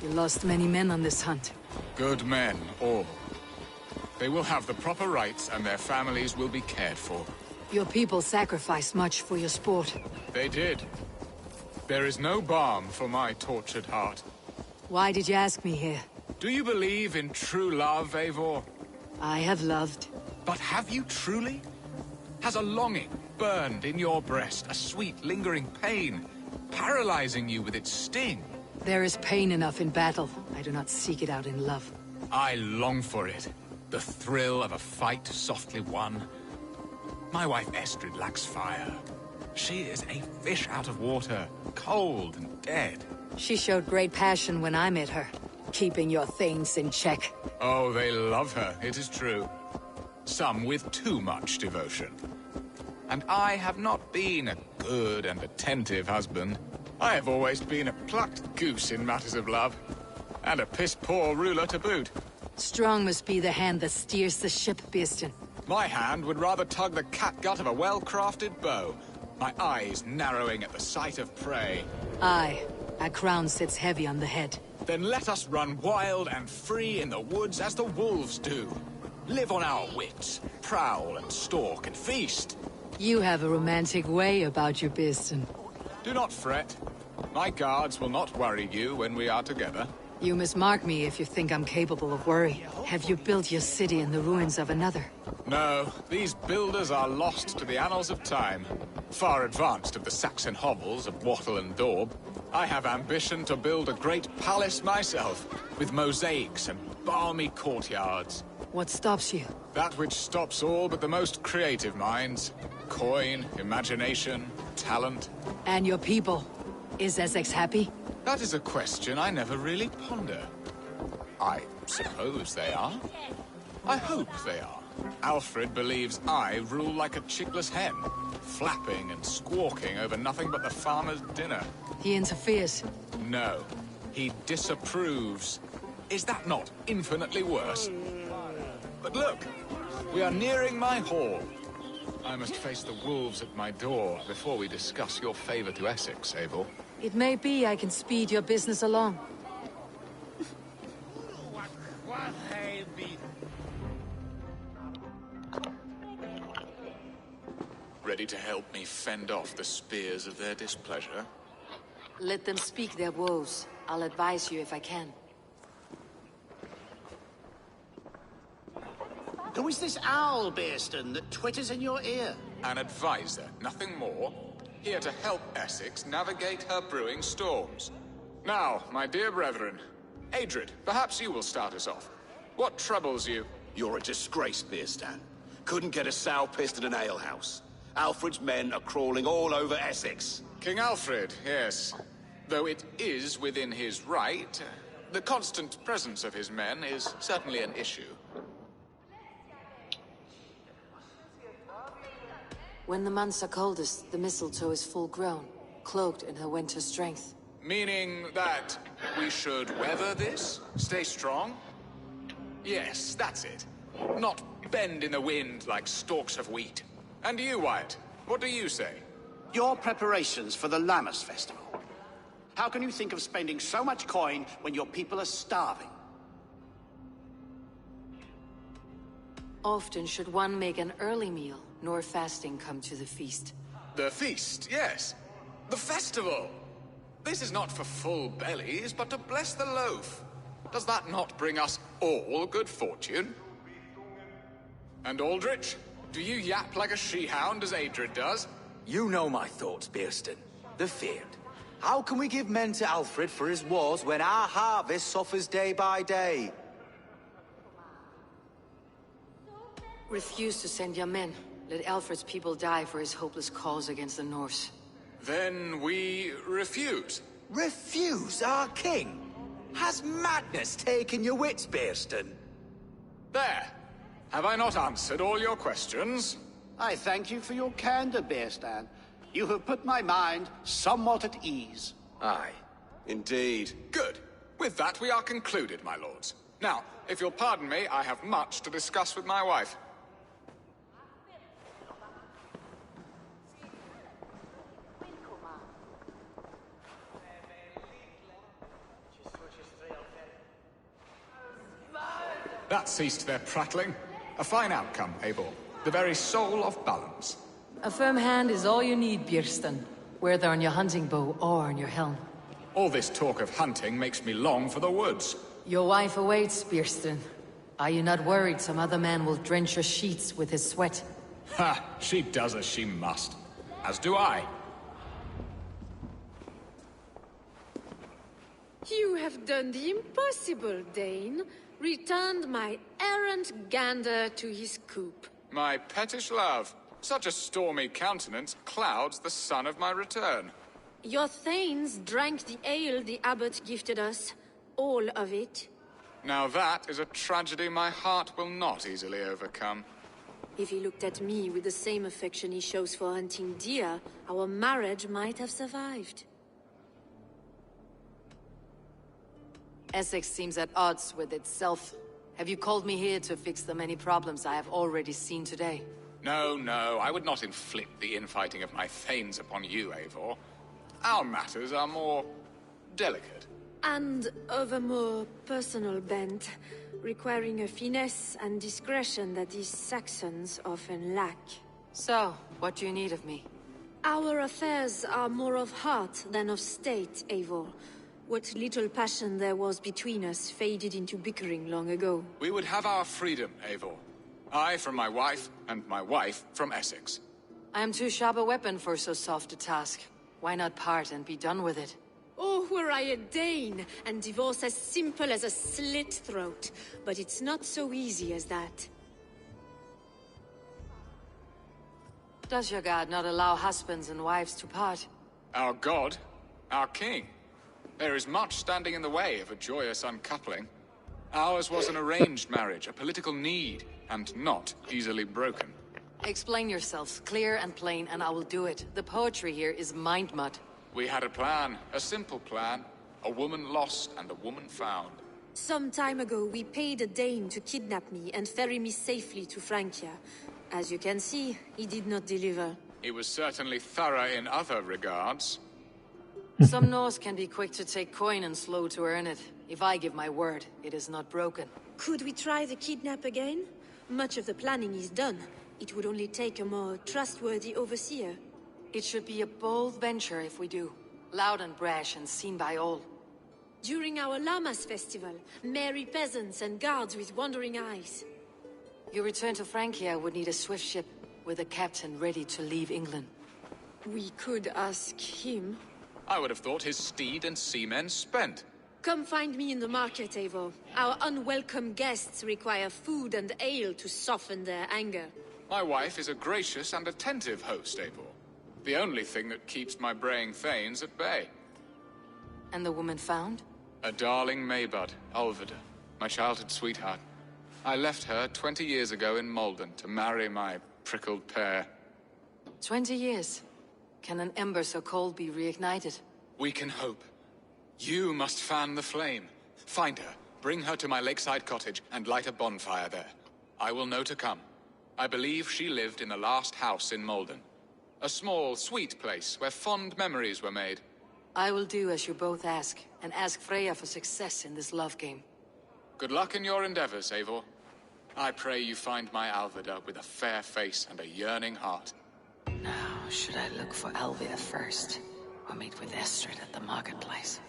You lost many men on this hunt. Good men, all. They will have the proper rights, and their families will be cared for. Your people sacrificed much for your sport. They did. There is no balm for my tortured heart. Why did you ask me here? Do you believe in true love, Eivor? I have loved. But have you truly? Has a longing burned in your breast, a sweet, lingering pain, paralyzing you with its sting? There is pain enough in battle. I do not seek it out in love. I long for it. The thrill of a fight softly won. My wife Estrid lacks fire. She is a fish out of water, cold and dead. She showed great passion when I met her, keeping your Thanes in check. Oh, they love her, it is true. Some with too much devotion. And I have not been a good and attentive husband. I have always been a plucked goose in matters of love. And a piss-poor ruler to boot. Strong must be the hand that steers the ship, Beastin. My hand would rather tug the catgut of a well-crafted bow. My eyes narrowing at the sight of prey. Aye, a crown sits heavy on the head. Then let us run wild and free in the woods as the wolves do. Live on our wits, prowl and stalk and feast. You have a romantic way about you, Beastin. Do not fret. My guards will not worry you when we are together. You must mark me if you think I'm capable of worry. Have you built your city in the ruins of another? No, these builders are lost to the annals of time. Far advanced of the Saxon hovels of Wattle and Daub. I have ambition to build a great palace myself, with mosaics and balmy courtyards. What stops you? That which stops all but the most creative minds. Coin, imagination, talent. And your people? Is Essex happy? That is a question I never really ponder. I suppose they are. I hope they are. Alfred believes I rule like a chickless hen, flapping and squawking over nothing but the farmer's dinner. He interferes. No, he disapproves. Is that not infinitely worse? But look, we are nearing my hall. I must face the wolves at my door before we discuss your favor to Essex, Abel. It may be I can speed your business along. Ready to help me fend off the spears of their displeasure? Let them speak their woes. I'll advise you if I can. Who is this owl, Bearston, that twitters in your ear? An advisor, nothing more. Here to help Essex navigate her brewing storms. Now, my dear brethren, Adrid, perhaps you will start us off. What troubles you? You're a disgrace, Bearstan. Couldn't get a sow pissed at an alehouse. Alfred's men are crawling all over Essex. King Alfred, yes. Though it is within his right, the constant presence of his men is certainly an issue. When the months are coldest, the mistletoe is full grown, cloaked in her winter strength. Meaning that we should weather this? Stay strong? Yes, that's it. Not bend in the wind like stalks of wheat. And you, Wyatt, what do you say? Your preparations for the Lammas festival. How can you think of spending so much coin when your people are starving? Often should one make an early meal, nor fasting come to the feast. The feast, yes. The festival! This is not for full bellies, but to bless the loaf. Does that not bring us all good fortune? And Aldrich, do you yap like a she-hound as Adrid does? You know my thoughts, Bearston. The feared. How can we give men to Alfred for his wars when our harvest suffers day by day? Refuse to send your men. Let Alfred's people die for his hopeless cause against the Norse. Then we refuse. Refuse our king? Has madness taken your wits, Bearston? There. Have I not answered all your questions? I thank you for your candor, Bearstan. You have put my mind somewhat at ease. Aye, indeed. Good. With that, we are concluded, my lords. Now, if you'll pardon me, I have much to discuss with my wife. That ceased their prattling. A fine outcome, Abel. The very soul of balance. A firm hand is all you need, Björsten. Whether on your hunting bow or on your helm. All this talk of hunting makes me long for the woods. Your wife awaits, Björsten. Are you not worried some other man will drench your sheets with his sweat? Ha! She does as she must. As do I. You have done the impossible, Dane. Returned my errant gander to his coop. My pettish love. Such a stormy countenance clouds the sun of my return. Your thanes drank the ale the abbot gifted us. All of it. Now that is a tragedy my heart will not easily overcome. If he looked at me with the same affection he shows for hunting deer, our marriage might have survived. Essex seems at odds with itself. Have you called me here to fix the many problems I have already seen today? No, no, I would not inflict the infighting of my thanes upon you, Eivor. Our matters are more delicate. And of a more personal bent, requiring a finesse and discretion that these Saxons often lack. So, what do you need of me? Our affairs are more of heart than of state, Eivor. What little passion there was between us faded into bickering long ago. We would have our freedom, Eivor. I from my wife, and my wife from Essex. I am too sharp a weapon for so soft a task. Why not part and be done with it? Oh, were I a Dane, and divorce as simple as a slit throat. But it's not so easy as that. Does your god not allow husbands and wives to part? Our god? Our king? There is much standing in the way of a joyous uncoupling. Ours was an arranged marriage, a political need, and not easily broken. Explain yourselves, clear and plain, and I will do it. The poetry here is mind mud. We had a plan, a simple plan. A woman lost and a woman found. Some time ago, we paid a Dane to kidnap me and ferry me safely to Francia. As you can see, he did not deliver. He was certainly thorough in other regards. Some Norse can be quick to take coin and slow to earn it. If I give my word, it is not broken. Could we try the kidnap again? Much of the planning is done. It would only take a more trustworthy overseer. It should be a bold venture if we do. Loud and brash and seen by all. During our Llamas festival, merry peasants and guards with wandering eyes. Your return to Francia would need a swift ship, with a captain ready to leave England. We could ask him. I would have thought his steed and seamen spent. Come find me in the market, Eivor. Our unwelcome guests require food and ale to soften their anger. My wife is a gracious and attentive host, Eivor. The only thing that keeps my braying thanes at bay. And the woman found? A darling Maybud, Alvida, my childhood sweetheart. I left her 20 years ago in Malden to marry my prickled pear. 20 years? Can an ember so cold be reignited? We can hope. You must fan the flame. Find her, bring her to my lakeside cottage, and light a bonfire there. I will know to come. I believe she lived in the last house in Malden. A small, sweet place where fond memories were made. I will do as you both ask, and ask Freya for success in this love game. Good luck in your endeavors, Eivor. I pray you find my Alvida with a fair face and a yearning heart. Now, should I look for Alvida first, or meet with Estrid at the marketplace?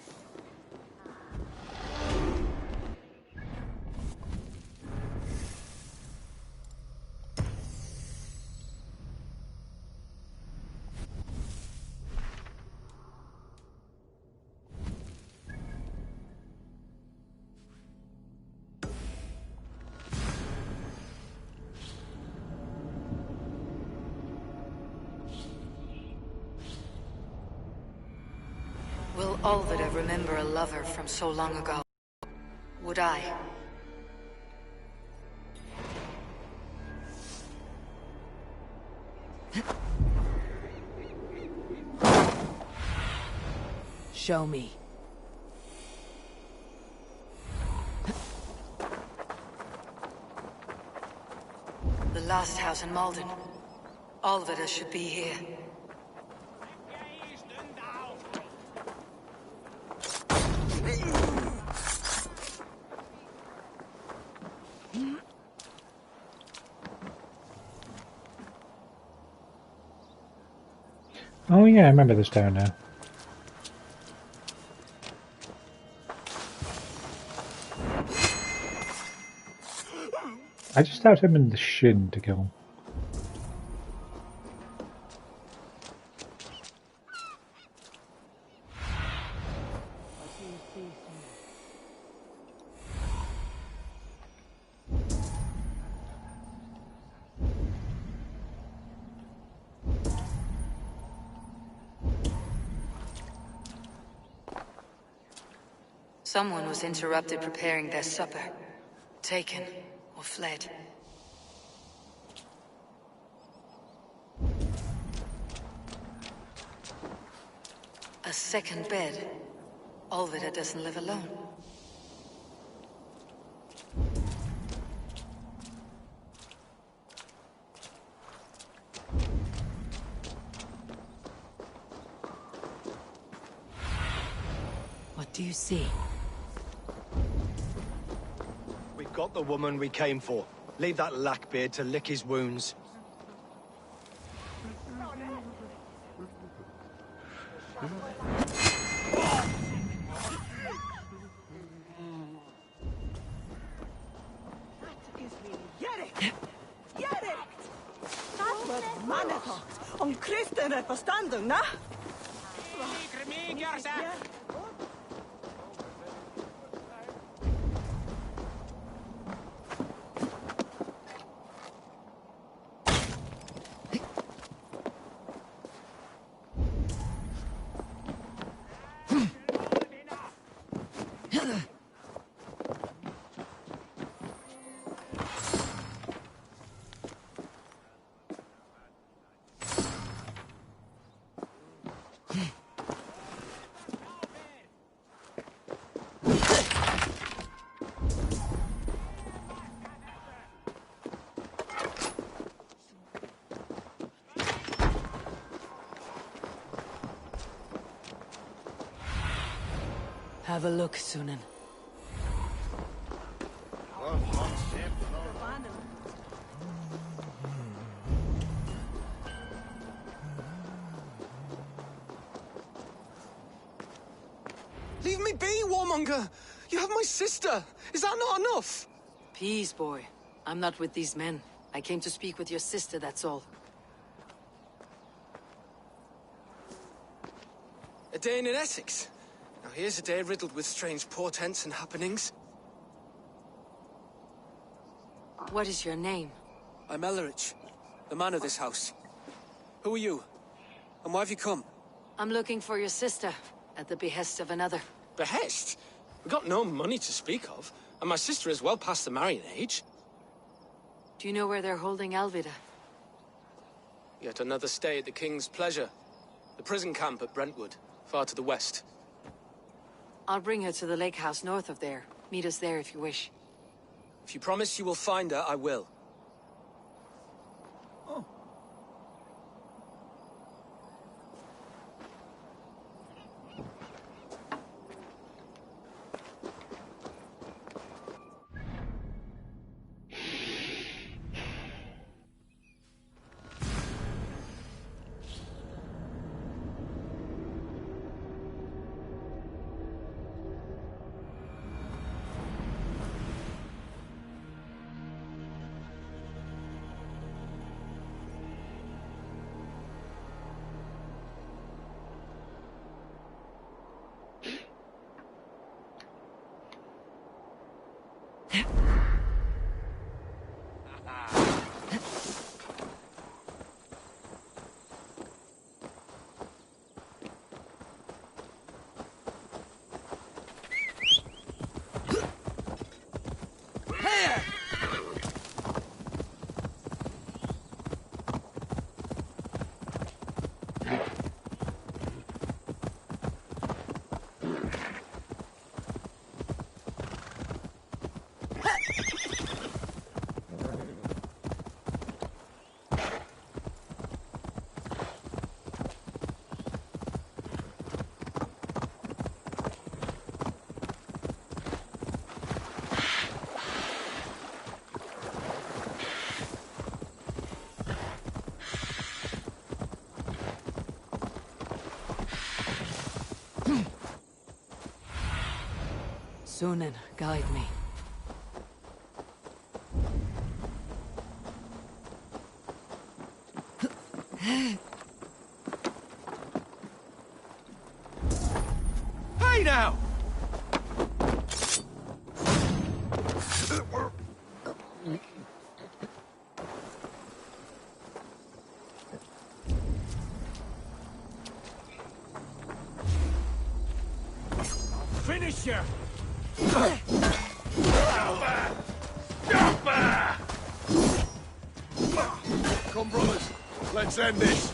Will Alvida remember a lover from so long ago? Would I? Show me. The last house in Malden. Alvida should be here. Oh yeah, I remember this town now. I just stabbed him in the shin to kill him. Someone was interrupted preparing their supper. Taken or fled. A second bed. Alvida doesn't live alone. What do you see? We've got the woman we came for. Leave that lackbeard to lick his wounds. Om Kristen er på standung, na? Have a look, Sunan. Leave me be, warmonger! You have my sister! Is that not enough? Peace, boy. I'm not with these men. I came to speak with your sister, that's all. A day in Essex. Now here's a day riddled with strange portents and happenings. What is your name? I'm Ellerich, the man of this house. Who are you? And why have you come? I'm looking for your sister, at the behest of another. Behest? We got no money to speak of, and my sister is well past the marrying age. Do you know where they're holding Alvida? Yet another stay at the King's pleasure. The prison camp at Brentwood, far to the west. I'll bring her to the lake house north of there. Meet us there if you wish. If you promise you will find her, I will. Sunan, guide me. Hey now! Finish you! Come, brothers. Let's end this.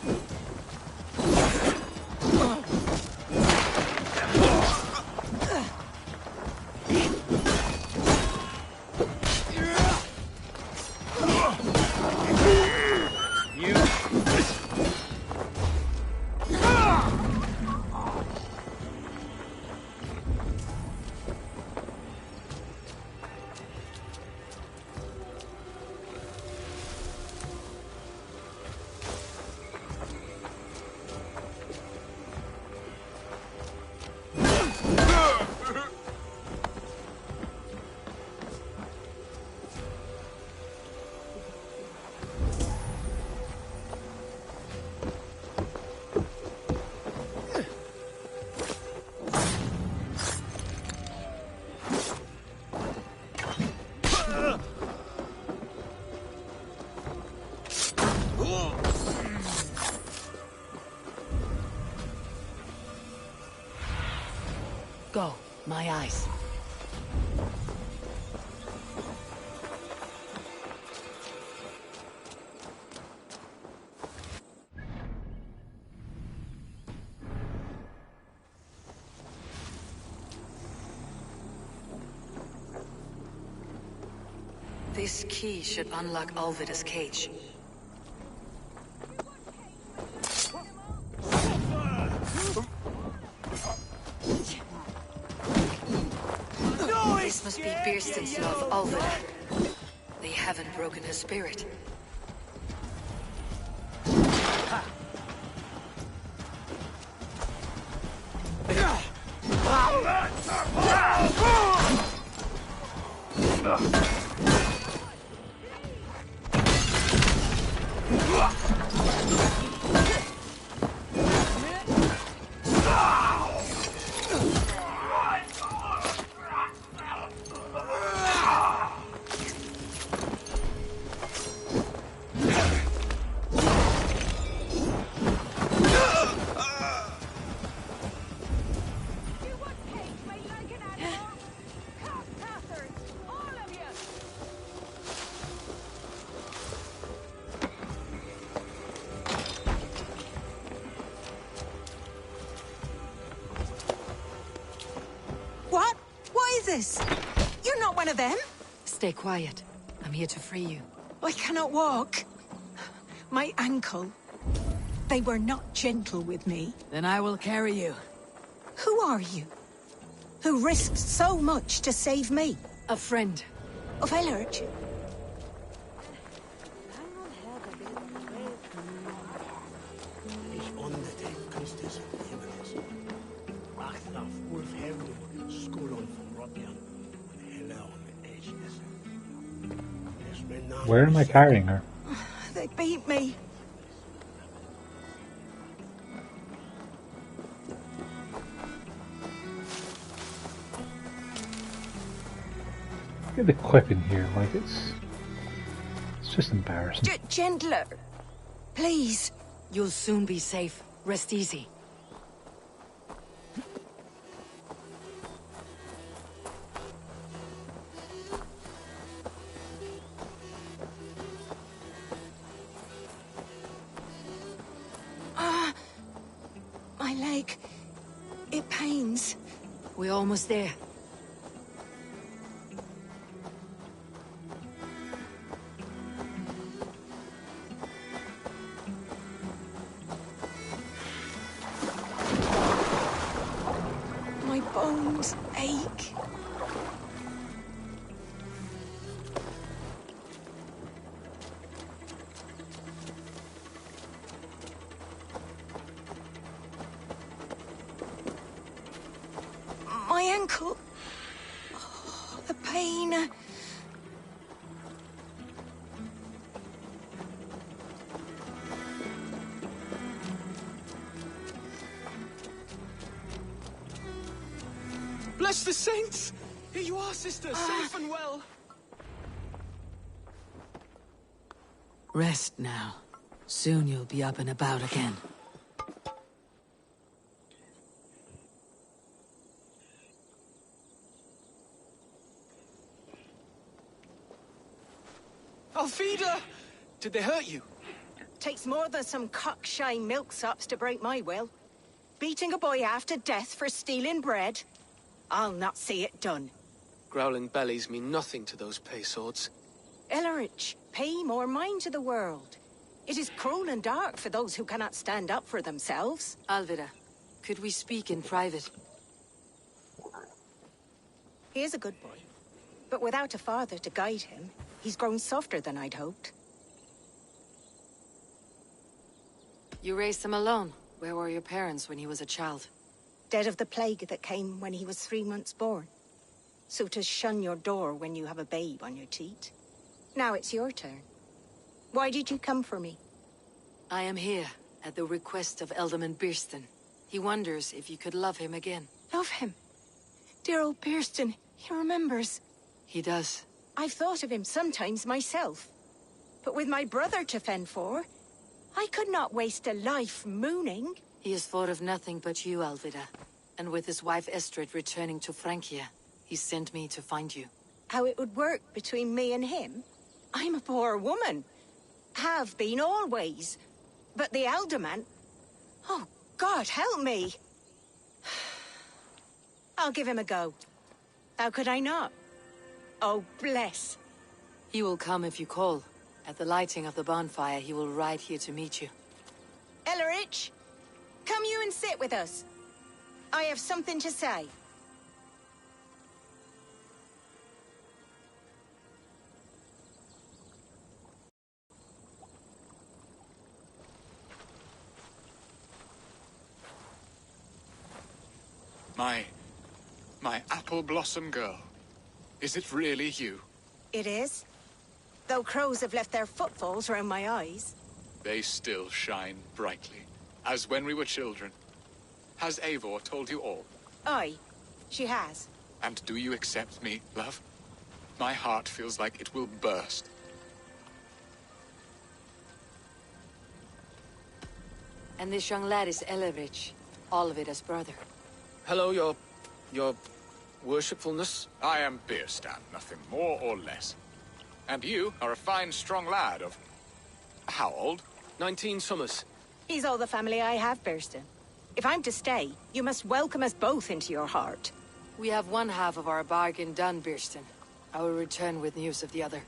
Go, my eyes. This key should unlock Alvida's cage. peasants love Alvida. They haven't broken her spirit. What? What is this? You're not one of them? Stay quiet. I'm here to free you. I cannot walk. My ankle. They were not gentle with me. Then I will carry you. Who are you? Who risked so much to save me? A friend. Of Ellerich? Where am I carrying her? They beat me. Look at the quip in here, like it's just embarrassing. Gentler. Please. You'll soon be safe. Rest easy. My leg. It pains. We're almost there. My bones ache. My ankle. Oh, the pain. Bless the saints! Here you are, sister, safe and well. Rest now. Soon you'll be up and about again. Alfida! Did they hurt you? Takes more than some cockshy milksops to break my will. Beating a boy half to death for stealing bread? I'll not see it done. Growling bellies mean nothing to those pay swords. Ellerich, pay more mind to the world. It is cruel and dark for those who cannot stand up for themselves. Alvida, could we speak in private? He is a good boy, but without a father to guide him, he's grown softer than I'd hoped. You raised him alone. Where were your parents when he was a child? Dead of the plague that came when he was 3 months born. So to shun your door when you have a babe on your teat. Now it's your turn. Why did you come for me? I am here at the request of Alderman Birston. He wonders if you could love him again. Love him? Dear old Birston, he remembers. He does. I've thought of him sometimes myself. But with my brother to fend for, I could not waste a life mooning. He has thought of nothing but you, Alvida. And with his wife Estrid returning to Francia, he sent me to find you. How it would work between me and him? I'm a poor woman. Have been always. But the alderman... Oh, God, help me. I'll give him a go. How could I not? Oh, bless. He will come if you call. At the lighting of the bonfire, he will ride here to meet you. Ellerich, come you and sit with us. I have something to say. My apple blossom girl. Is it really you? It is. Though crows have left their footfalls round my eyes. They still shine brightly, as when we were children. Has Eivor told you all? Aye, she has. And do you accept me, love? My heart feels like it will burst. And this young lad is Elevrich, Olvida's brother. Hello, your worshipfulness. I am Bierstan, nothing more or less. And you are a fine, strong lad of... how old? 19 summers. He's all the family I have, Burston. If I'm to stay, you must welcome us both into your heart. We have one half of our bargain done, Bierston. I will return with news of the other.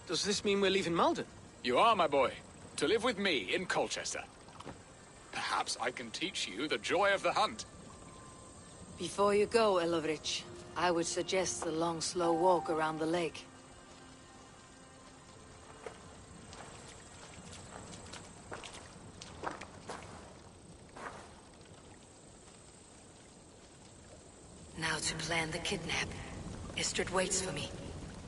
Does this mean we're leaving Malden? You are, my boy, to live with me in Colchester. Perhaps I can teach you the joy of the hunt. Before you go, Elevrich, I would suggest a long, slow walk around the lake. Now to plan the kidnap. Istrid waits for me.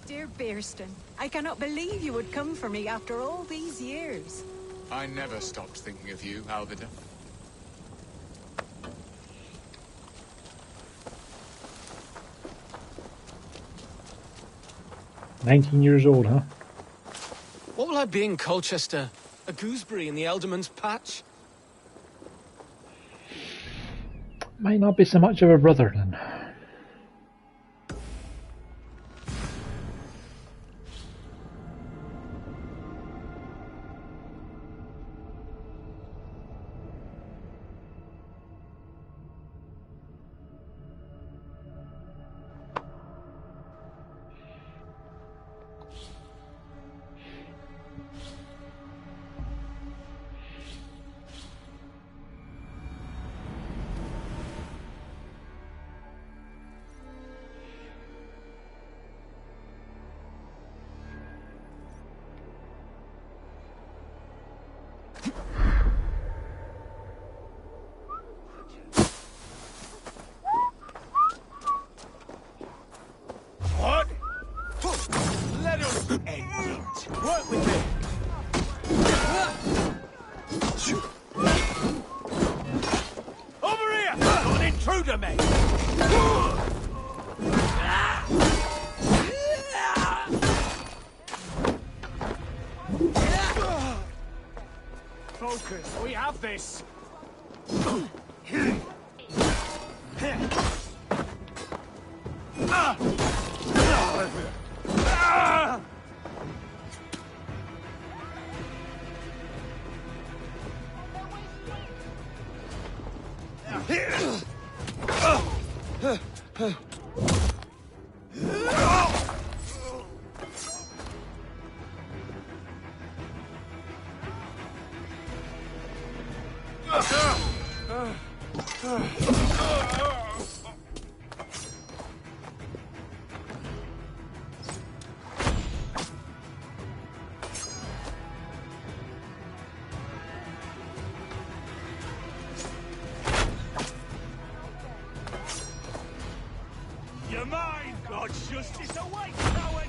Dear Bierston, I cannot believe you would come for me after all these years. I never stopped thinking of you, Alvida. $19 old, huh? What will I be in Colchester? A gooseberry in the Elderman's patch? Might not be so much of a brother then. What? Let us end it. Work with me. Over here! Got an intruder, mate! Focus, we have this! You're mine! God's justice awaits, coward!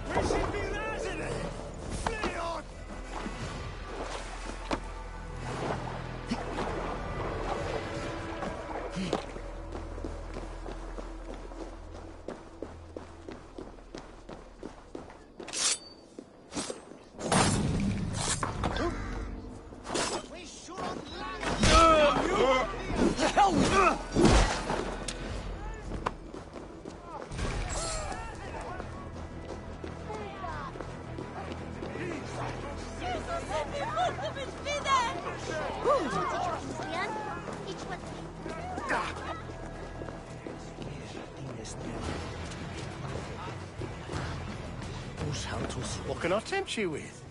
We should be resident! Flee on! What can I tempt you with?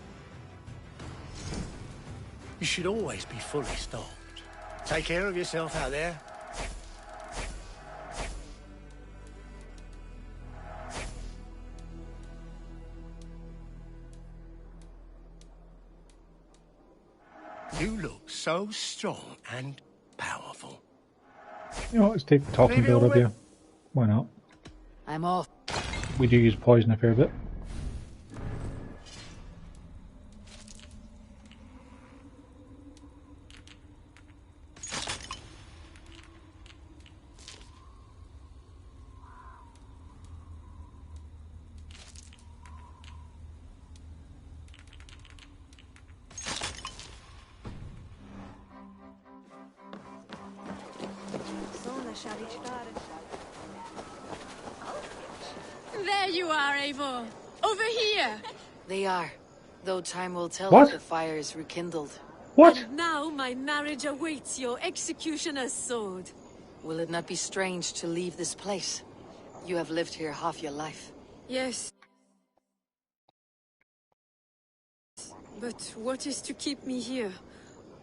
You should always be fully stocked. Take care of yourself out there. You look so strong and powerful. You know, let's take the talking build up here. Why not? I'm off. We do use poison a fair bit. There you are, Eivor. Over here. They are. Though time will tell What? if the fire is rekindled. What? And now my marriage awaits your executioner's sword. Will it not be strange to leave this place? You have lived here half your life. Yes. But what is to keep me here?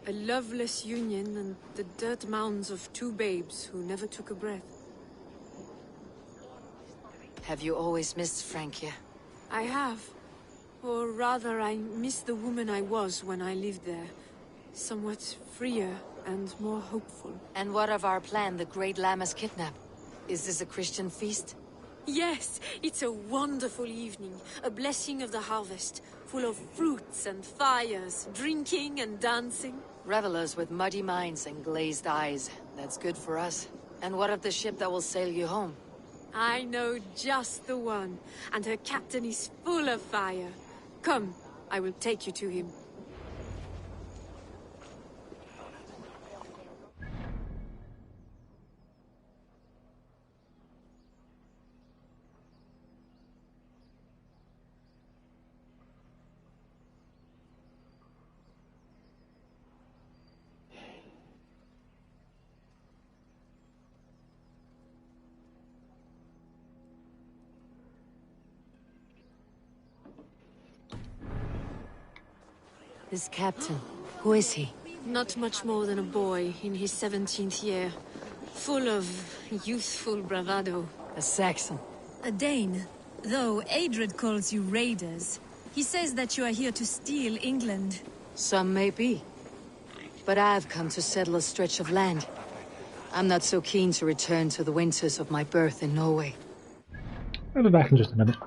A loveless union and the dirt mounds of two babes who never took a breath. Have you always missed Francia? I have. Or rather, I miss the woman I was when I lived there. Somewhat freer and more hopeful. And what of our plan, the Great Lammas kidnap? Is this a Christian feast? Yes, it's a wonderful evening. A blessing of the harvest. Full of fruits and fires, drinking and dancing. Revelers with muddy minds and glazed eyes. That's good for us. And what of the ship that will sail you home? I know just the one, and her captain is full of fire. Come, I will take you to him. This captain, who is he? Not much more than a boy in his 17th year. Full of youthful bravado. A Saxon. A Dane. Though Adred calls you raiders. He says that you are here to steal England. Some may be. But I've come to settle a stretch of land. I'm not so keen to return to the winters of my birth in Norway. I'll be back in just a minute.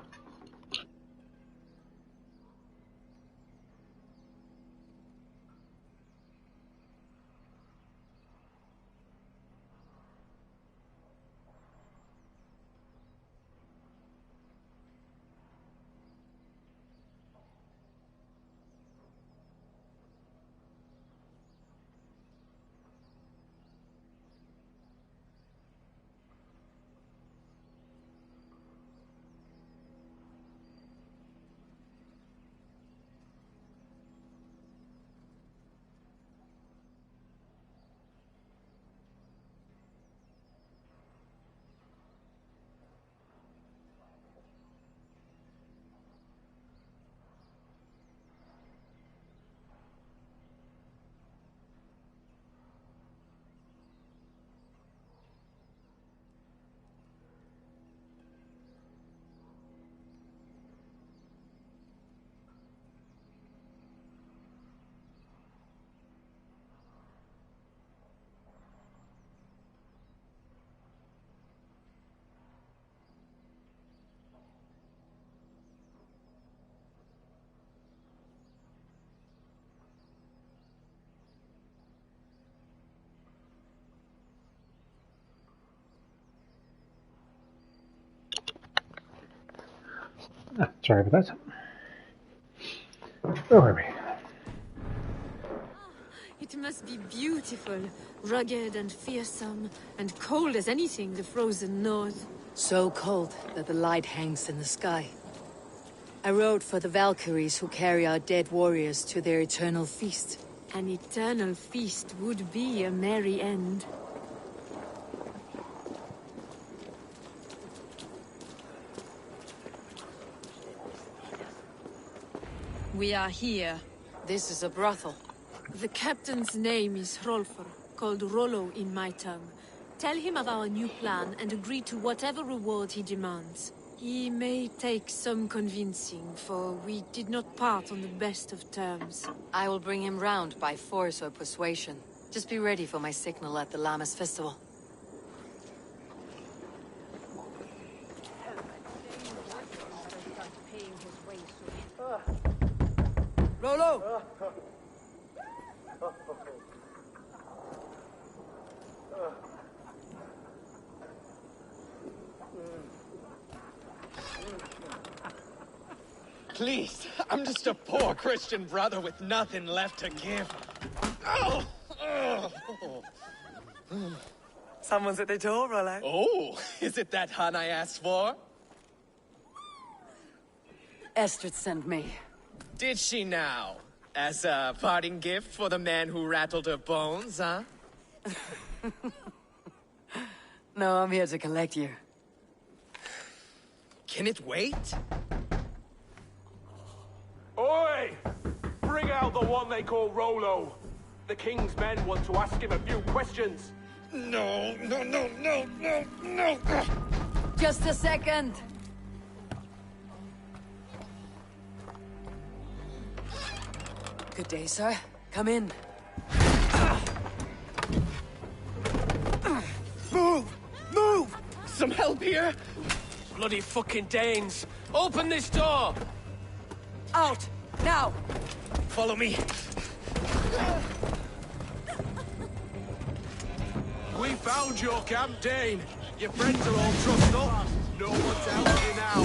Sorry about that. Where were we? It must be beautiful, rugged and fearsome, and cold as anything the frozen north. So cold that the light hangs in the sky. I rode for the Valkyries who carry our dead warriors to their eternal feast. An eternal feast would be a merry end. We are here. This is a brothel. The captain's name is Hrolfr. called Rollo in my tongue. Tell him of our new plan and agree to whatever reward he demands. He may take some convincing, for we did not part on the best of terms. I will bring him round by force or persuasion. Just be ready for my signal at the Lammas festival. Rollo! Please, I'm just a poor Christian brother with nothing left to give. Oh! Someone's at the door, Rollo. Oh, is it that hun I asked for? Estrid sent me. Did she now? As a parting gift for the man who rattled her bones, huh? No, I'm here to collect you. Can it wait? Oi! Bring out the one they call Rollo. The king's men want to ask him a few questions. No. Just a second. Good day, sir. Come in. Move! Some help here? Bloody fucking Danes! Open this door! Out! Now! Follow me. We found your camp, Dane. Your friends are all trussed up. No one's helping you now.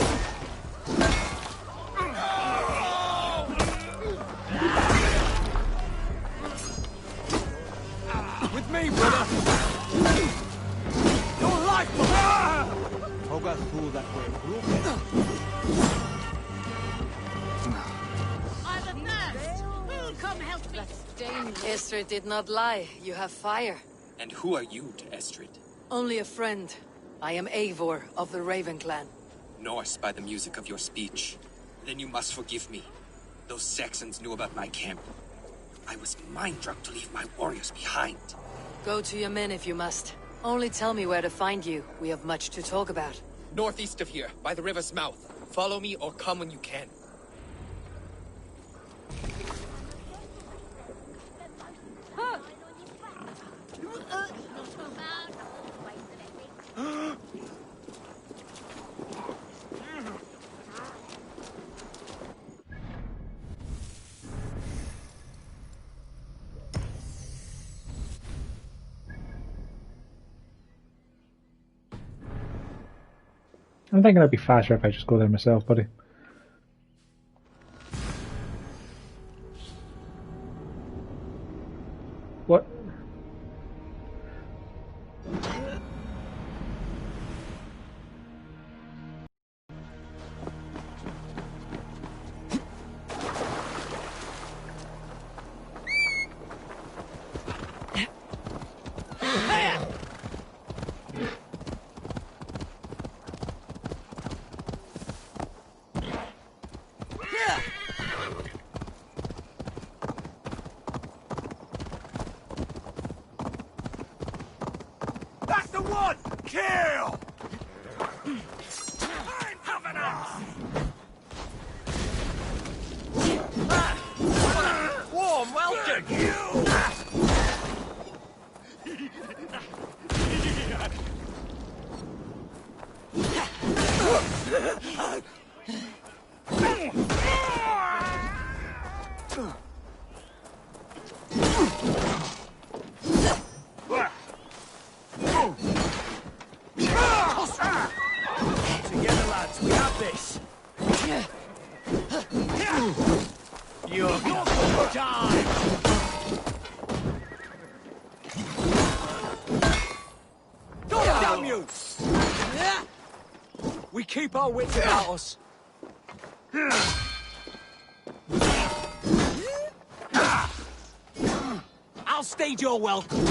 With me, brother! Your life! Hoga through that way. I'm a thirst. Who'll come help me? Estrid did not lie. You have fire. And who are you to Estrid? Only a friend. I am Eivor of the Raven clan. Norse by the music of your speech. Then you must forgive me. Those Saxons knew about my camp. I was mind-drunk to leave my warriors behind. Go to your men if you must. Only tell me where to find you. We have much to talk about. Northeast of here, by the river's mouth. Follow me or come when you can. I'm thinking it'd be faster if I just go there myself, buddy. What? That's the one! Kill! I'm having Warm welcome! Together, lads, we have this. You're gonna die! God damn you! We keep our wits about us. I'll stage your welcome.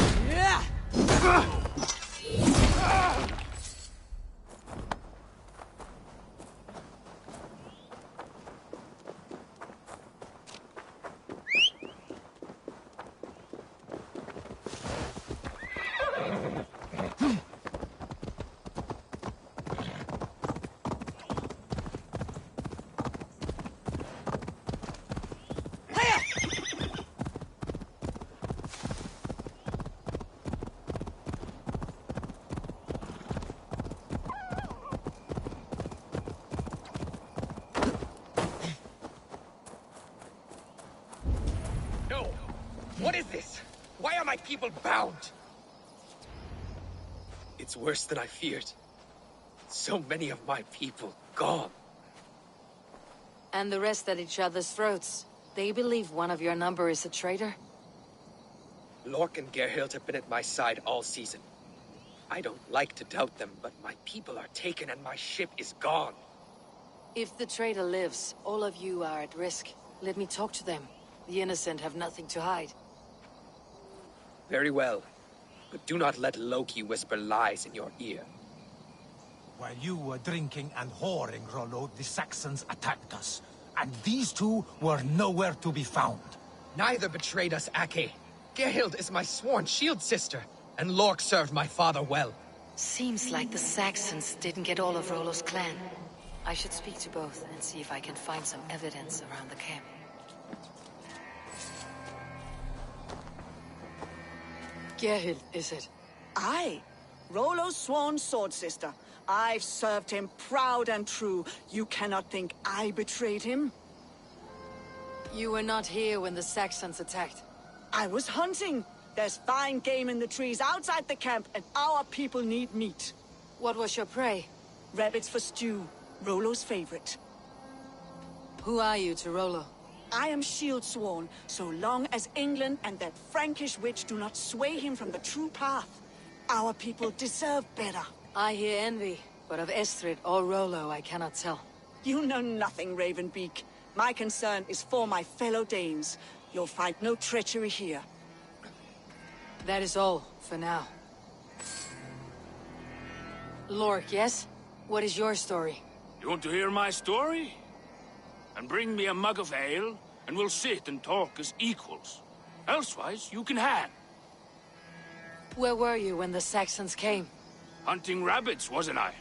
my people bound. It's worse than I feared. So many of my people gone. And the rest at each other's throats. They believe one of your number is a traitor? Lork and Gerhild have been at my side all season. I don't like to doubt them, but my people are taken and my ship is gone. If the traitor lives, all of you are at risk. Let me talk to them. The innocent have nothing to hide. Very well. But do not let Loki whisper lies in your ear. While you were drinking and whoring, Rollo, the Saxons attacked us. And these two were nowhere to be found. Neither betrayed us, Ake. Gerhild is my sworn shield sister, and Lork served my father well. Seems like the Saxons didn't get all of Rollo's clan. I should speak to both and see if I can find some evidence around the camp. Gerhild, is it? Aye. Rollo's sworn sword sister. I've served him proud and true. You cannot think I betrayed him? You were not here when the Saxons attacked. I was hunting. There's fine game in the trees outside the camp, and our people need meat. What was your prey? Rabbits for stew. Rollo's favorite. Who are you to Rollo? I am shield sworn, so long as England and that Frankish witch do not sway him from the true path. Our people deserve better. I hear envy, but of Estrid or Rollo I cannot tell. You know nothing, Ravenbeak. My concern is for my fellow Danes. You'll find no treachery here. That is all, for now. Lork, yes? What is your story? You want to hear my story? And bring me a mug of ale, and we'll sit and talk as equals. Elsewise, you can hang. Where were you when the Saxons came? Hunting rabbits, wasn't I?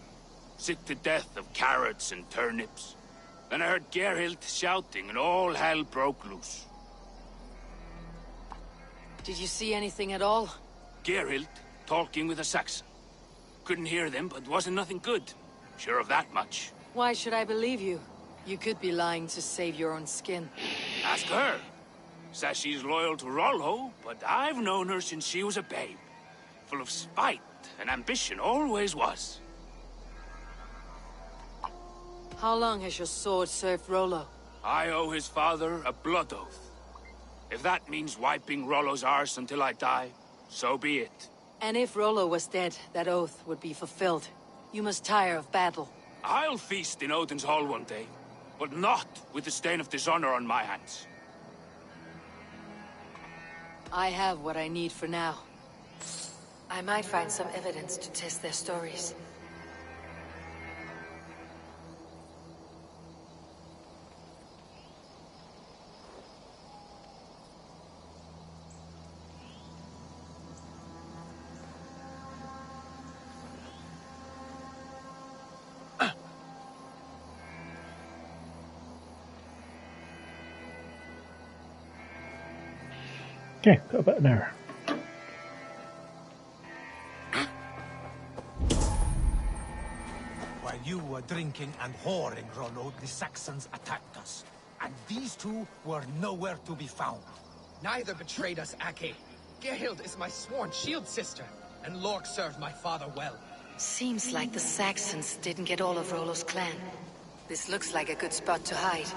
Sick to death of carrots and turnips. Then I heard Gerhild shouting, and all hell broke loose. Did you see anything at all? Gerhild talking with a Saxon. Couldn't hear them, but wasn't nothing good. Sure of that much. Why should I believe you? You could be lying to save your own skin. Ask her. Says she's loyal to Rollo, but I've known her since she was a babe. Full of spite and ambition, always was. How long has your sword served Rollo? I owe his father a blood oath. If that means wiping Rollo's arse until I die, so be it. And if Rollo was dead, that oath would be fulfilled. You must tire of battle. I'll feast in Odin's hall one day, but not with the stain of dishonor on my hands. I have what I need for now. I might find some evidence to test their stories. Okay, got about an hour. While you were drinking and whoring, Rollo, the Saxons attacked us. And these two were nowhere to be found. Neither betrayed us, Ake. Gerhild is my sworn shield sister, and Lork served my father well. Seems like the Saxons didn't get all of Rollo's clan. This looks like a good spot to hide.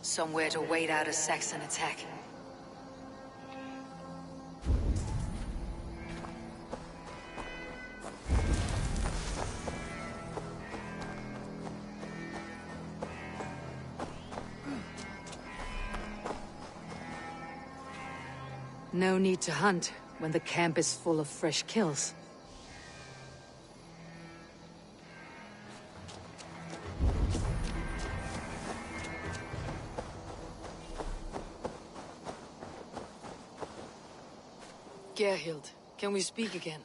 Somewhere to wait out a Saxon attack. No need to hunt when the camp is full of fresh kills. Gerhild, can we speak again?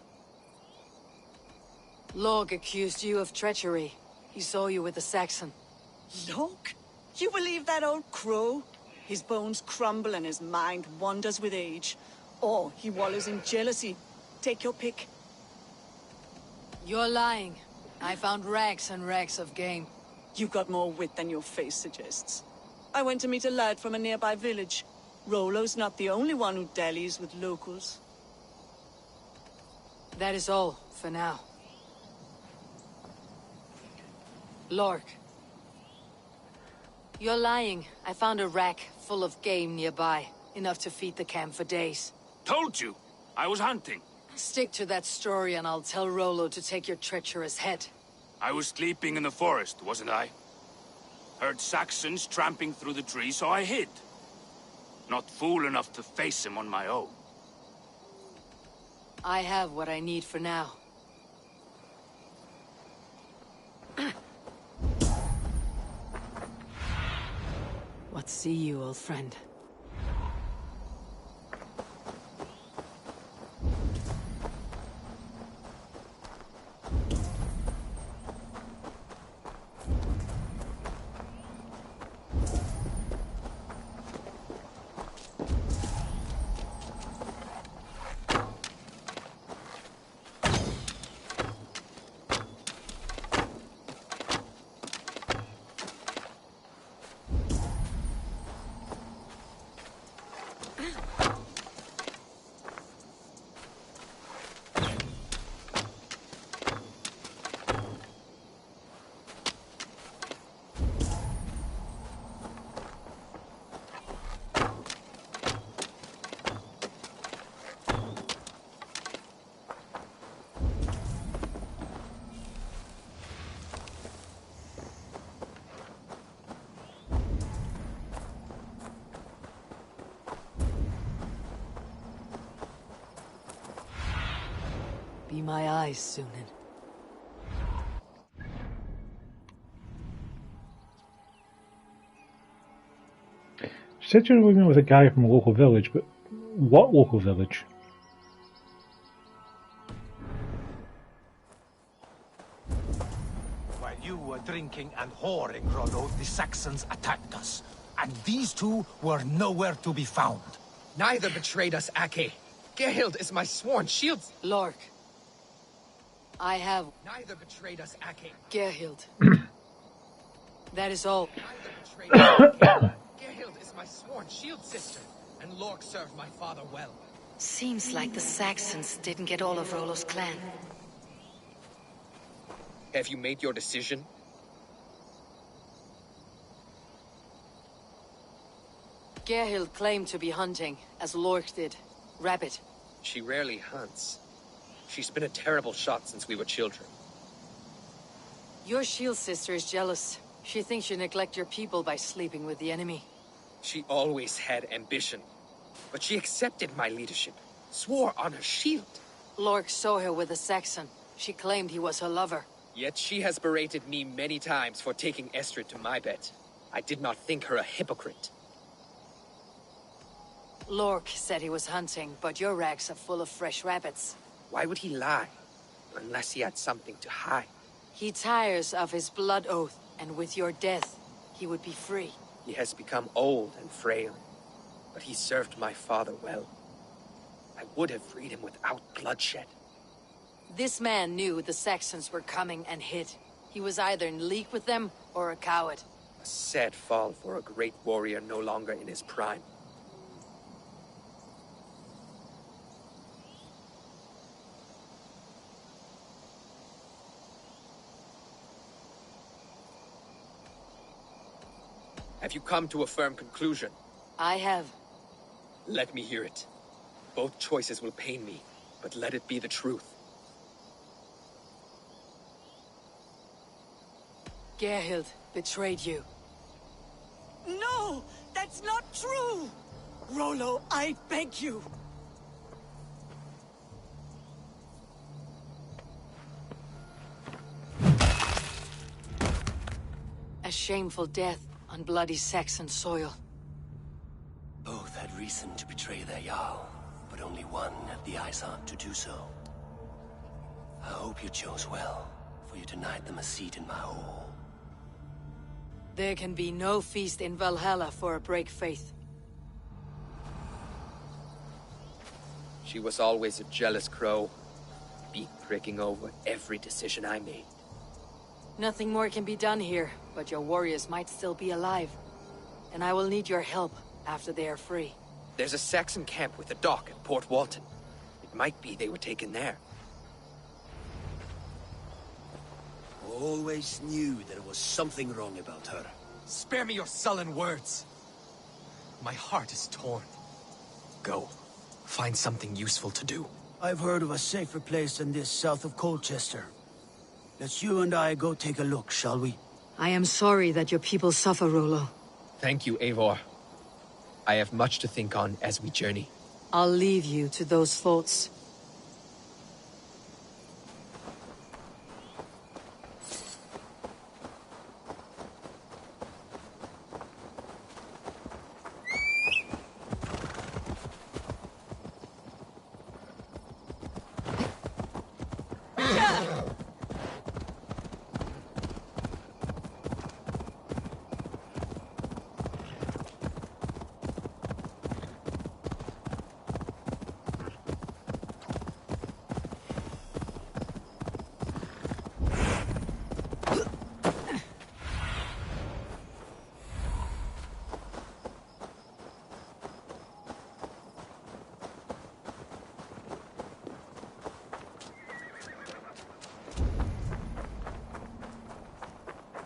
Lork accused you of treachery. He saw you with the Saxon. Lork? You believe that old crow? His bones crumble and his mind wanders with age. Or he wallows in jealousy. Take your pick. You're lying. I found rags and rags of game. You've got more wit than your face suggests. I went to meet a lad from a nearby village. Rollo's not the only one who dallies with locals. That is all, for now. Lork. You're lying. I found a rack full of game nearby. Enough to feed the camp for days. Told you. I was hunting. Stick to that story and I'll tell Rollo to take your treacherous head. I was sleeping in the forest, wasn't I? Heard Saxons tramping through the trees, so I hid. Not fool enough to face him on my own. I have what I need for now. What see you, old friend? Be my eyes, Sunan. She said you were met with a guy from a local village, but what local village? While you were drinking and whoring, Rollo, the Saxons attacked us. And these two were nowhere to be found. Neither betrayed us, Ake. Gerhild is my sworn shield. Lork. I have... Neither betrayed us, Ake. Gerhild. That is all. Neither betrayed us, Ake. Gerhild is my sworn shield sister, and Lork served my father well. Seems like the Saxons didn't get all of Rollo's clan. Have you made your decision? Gerhild claimed to be hunting, as Lork did. Rabbit. She rarely hunts. She's been a terrible shot since we were children. Your shield sister is jealous. She thinks you neglect your people by sleeping with the enemy. She always had ambition. But she accepted my leadership. Swore on her shield. Lork saw her with a Saxon. She claimed he was her lover. Yet she has berated me many times for taking Estrid to my bed. I did not think her a hypocrite. Lork said he was hunting, but your racks are full of fresh rabbits. Why would he lie? Unless he had something to hide. He tires of his blood oath, and with your death, he would be free. He has become old and frail, but he served my father well. I would have freed him without bloodshed. This man knew the Saxons were coming and hid. He was either in league with them, or a coward. A sad fall for a great warrior no longer in his prime. Have you come to a firm conclusion? I have. Let me hear it. Both choices will pain me, but let it be the truth. Gerhild betrayed you. No! That's not true! Rollo, I beg you! A shameful death on bloody Saxon soil. Both had reason to betray their Jarl, but only one had the eyesight to do so. I hope you chose well, for you denied them a seat in my hall. There can be no feast in Valhalla for a break faith. She was always a jealous crow, beak pricking over every decision I made. Nothing more can be done here, but your warriors might still be alive. And I will need your help after they are free. There's a Saxon camp with a dock at Port Walton. It might be they were taken there. always knew there was something wrong about her. Spare me your sullen words. My heart is torn. Go. Find something useful to do. I've heard of a safer place than this south of Colchester. Let's you and I go take a look, shall we? I am sorry that your people suffer, Rollo. Thank you, Eivor. I have much to think on as we journey. I'll leave you to those thoughts.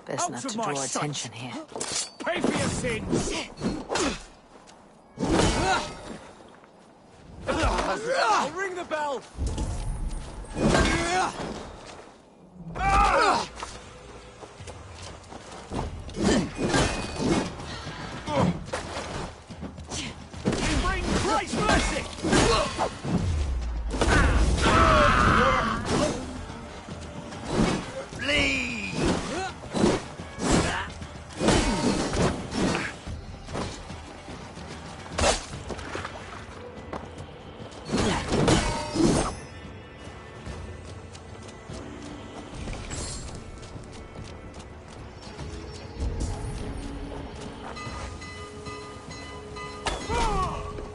Best not to draw attention here. Pay for your sins! I'll ring the bell! Bring Christ's blessing!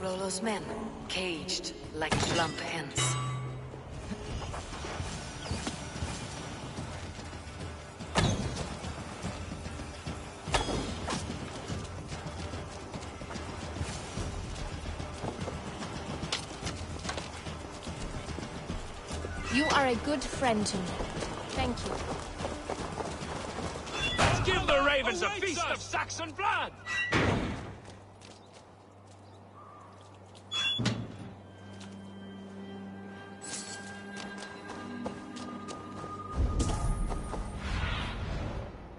Rollo's men, caged like plump hens. You are a good friend to me. Thank you. Let's give the ravens a feast of Saxon blood!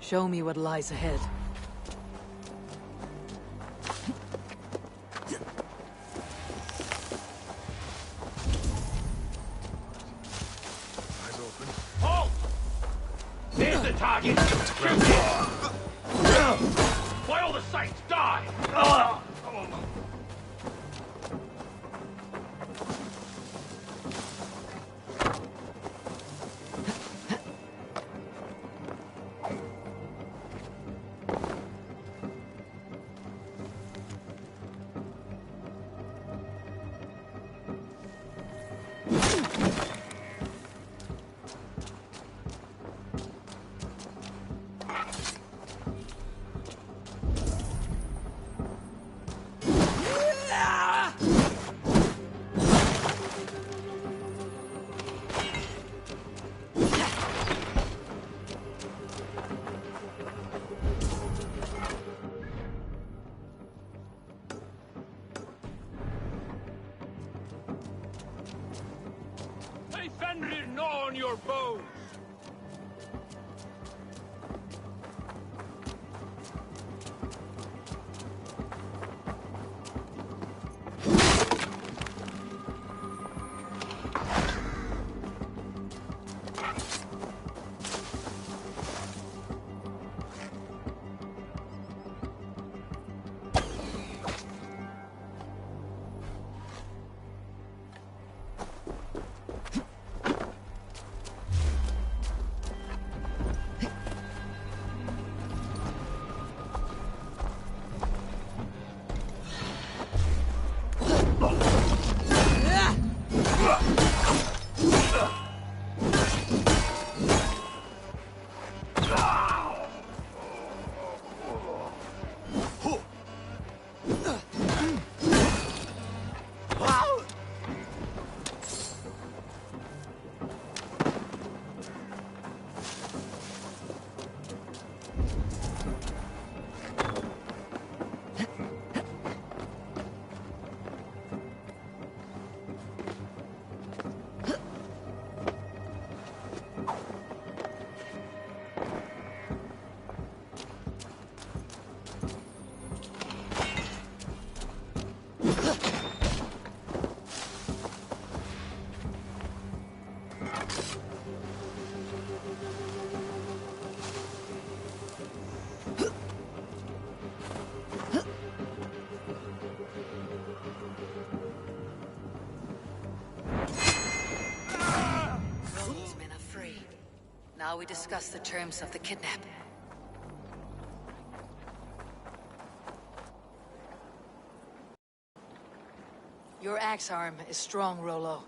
Show me what lies ahead. Halt! There's the target! Shoot it! By all the saints, die! Hey, Fenrir, gnaw on your bones! we discuss the terms of the kidnap? Your axe arm is strong, Rollo.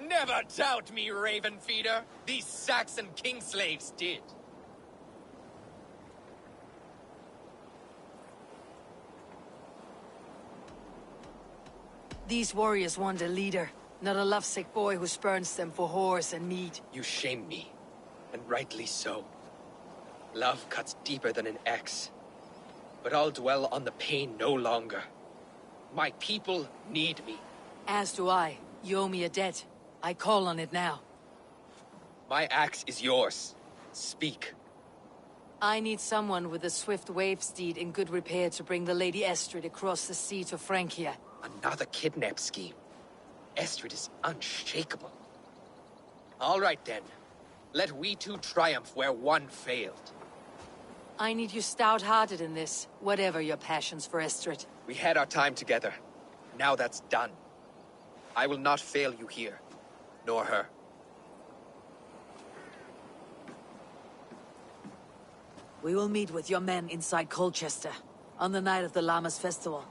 Never doubt me, Raven Feeder. These Saxon king slaves did. These warriors want a leader, not a lovesick boy who spurns them for whores and meat. You shame me, and rightly so. Love cuts deeper than an axe. But I'll dwell on the pain no longer. My people need me. As do I. You owe me a debt. I call on it now. My axe is yours. Speak. I need someone with a swift wave steed in good repair to bring the Lady Estrid across the sea to Francia. Another kidnap scheme. Estrid is unshakable. All right then. Let we two triumph where one failed. I need you stout-hearted in this, whatever your passions for Estrid. We had our time together. Now that's done. I will not fail you here, nor her. We will meet with your men inside Colchester, on the night of the Lammas festival.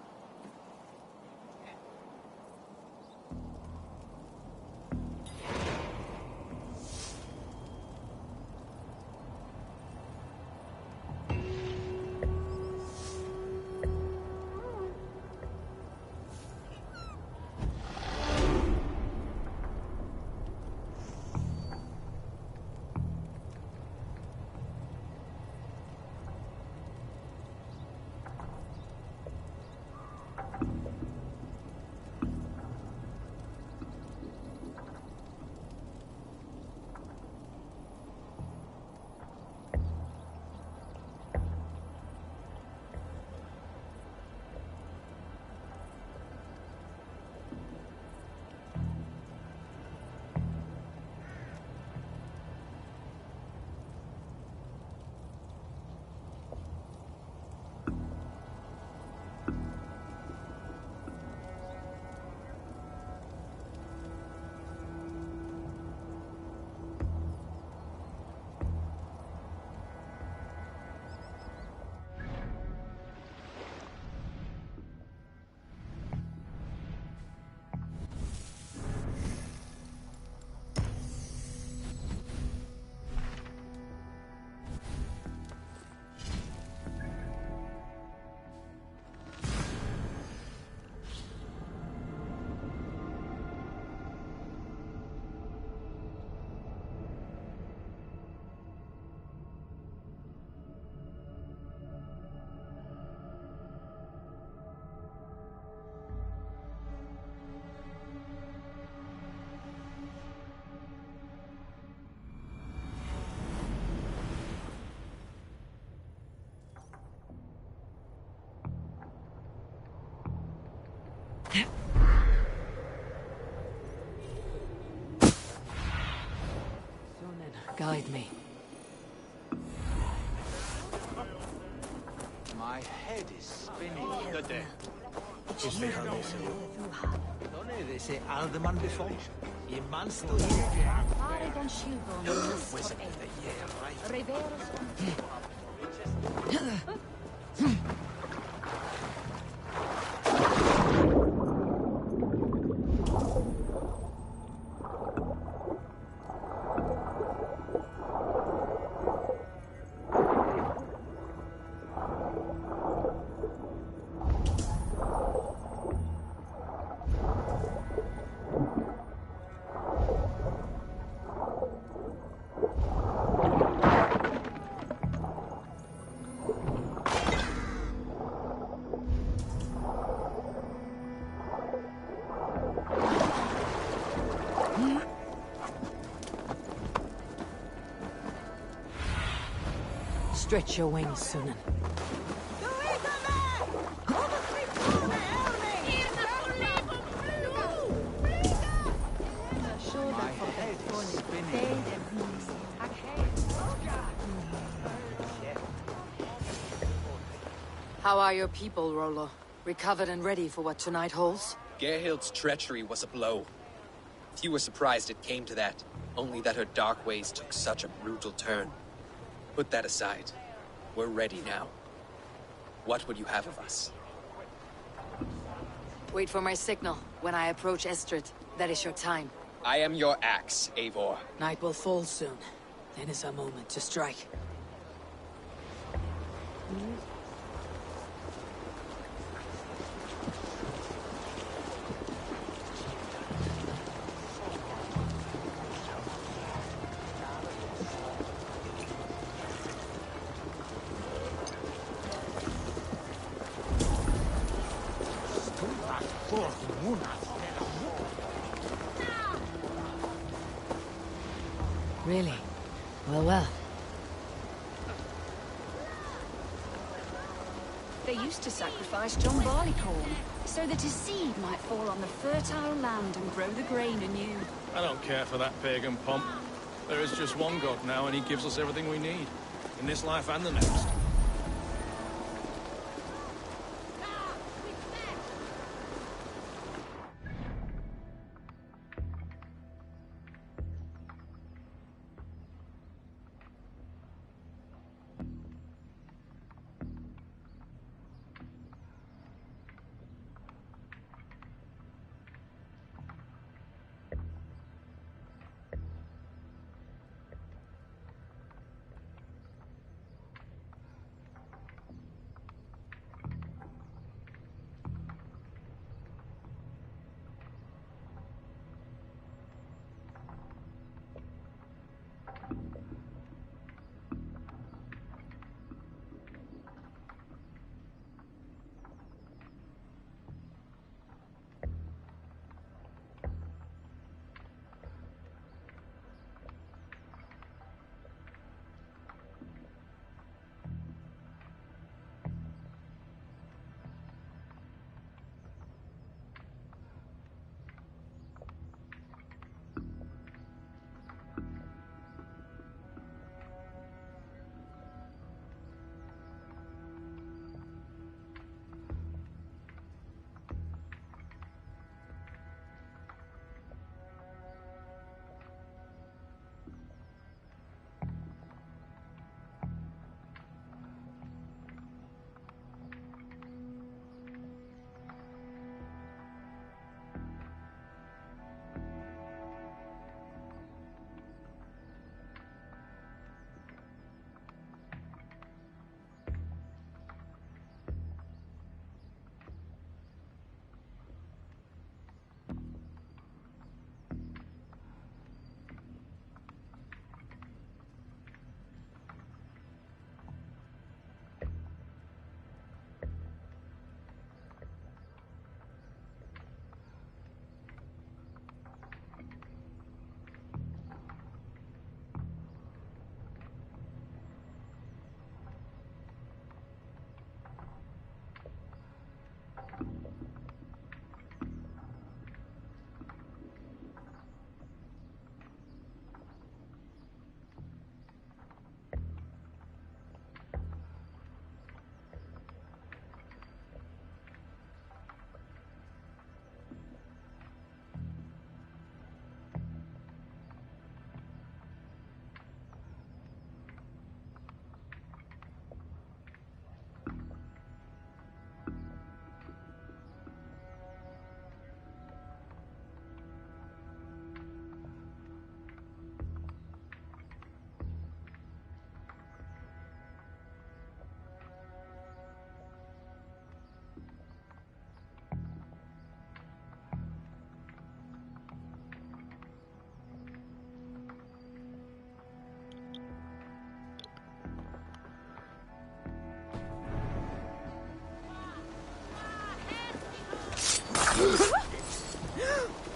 Guide me. My head is spinning. Good day. Just how they say. Don't they say Alderman before? Your man still here. Wizard of the year, right? Stretch your wings, Sunan. How are your people, Rollo? Recovered and ready for what tonight holds? Gerhild's treachery was a blow. Few were surprised it came to that. Only that her dark ways took such a brutal turn. Put that aside. We're ready now. What would you have of us? Wait for my signal. When I approach Estrid, that is your time. I am your axe, Eivor. Night will fall soon. Then is our moment to strike. Really? Well. They used to sacrifice John Barleycorn, so that his seed might fall on the fertile land and grow the grain anew. I don't care for that pagan pomp. There is just one God now, and he gives us everything we need. In this life and the next.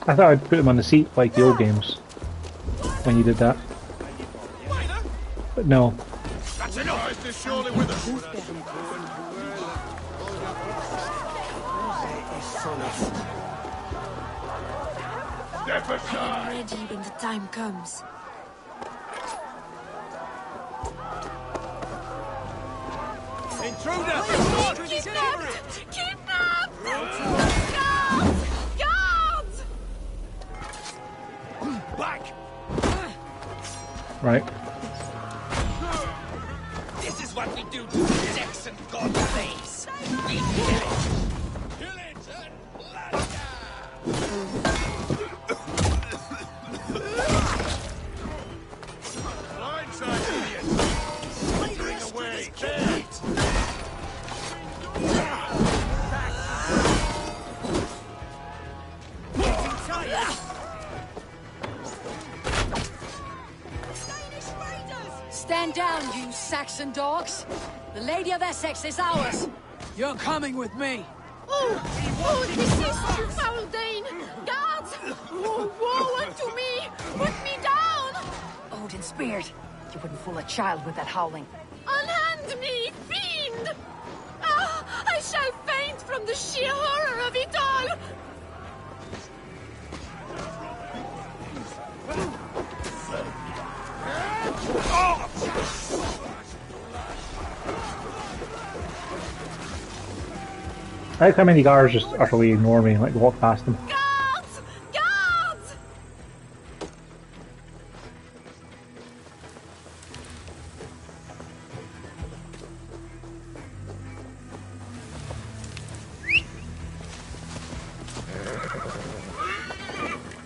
I thought I'd put him on the seat like the old games when you did that. But no. That's enough! Is surely with us. Step aside! I'm ready when the time comes. Intruder! Kidnapped! Kidnapped! Guards! Guards! Back! Right. This is what we do to Saxon god slaves. We kill it. Kill it and Blindside, idiot! Slithering away! There! Stand down, you Saxon dogs. The Lady of Essex is ours. You're coming with me. Oh, this is you, foul Dane! Guards! Woe unto me! Put me down! Odin's beard. You wouldn't fool a child with that howling. Unhand me, fiend! Ah, I shall faint from the sheer horror of it all! I like how many guards just utterly ignore me and like walk past them. Guards! Guards!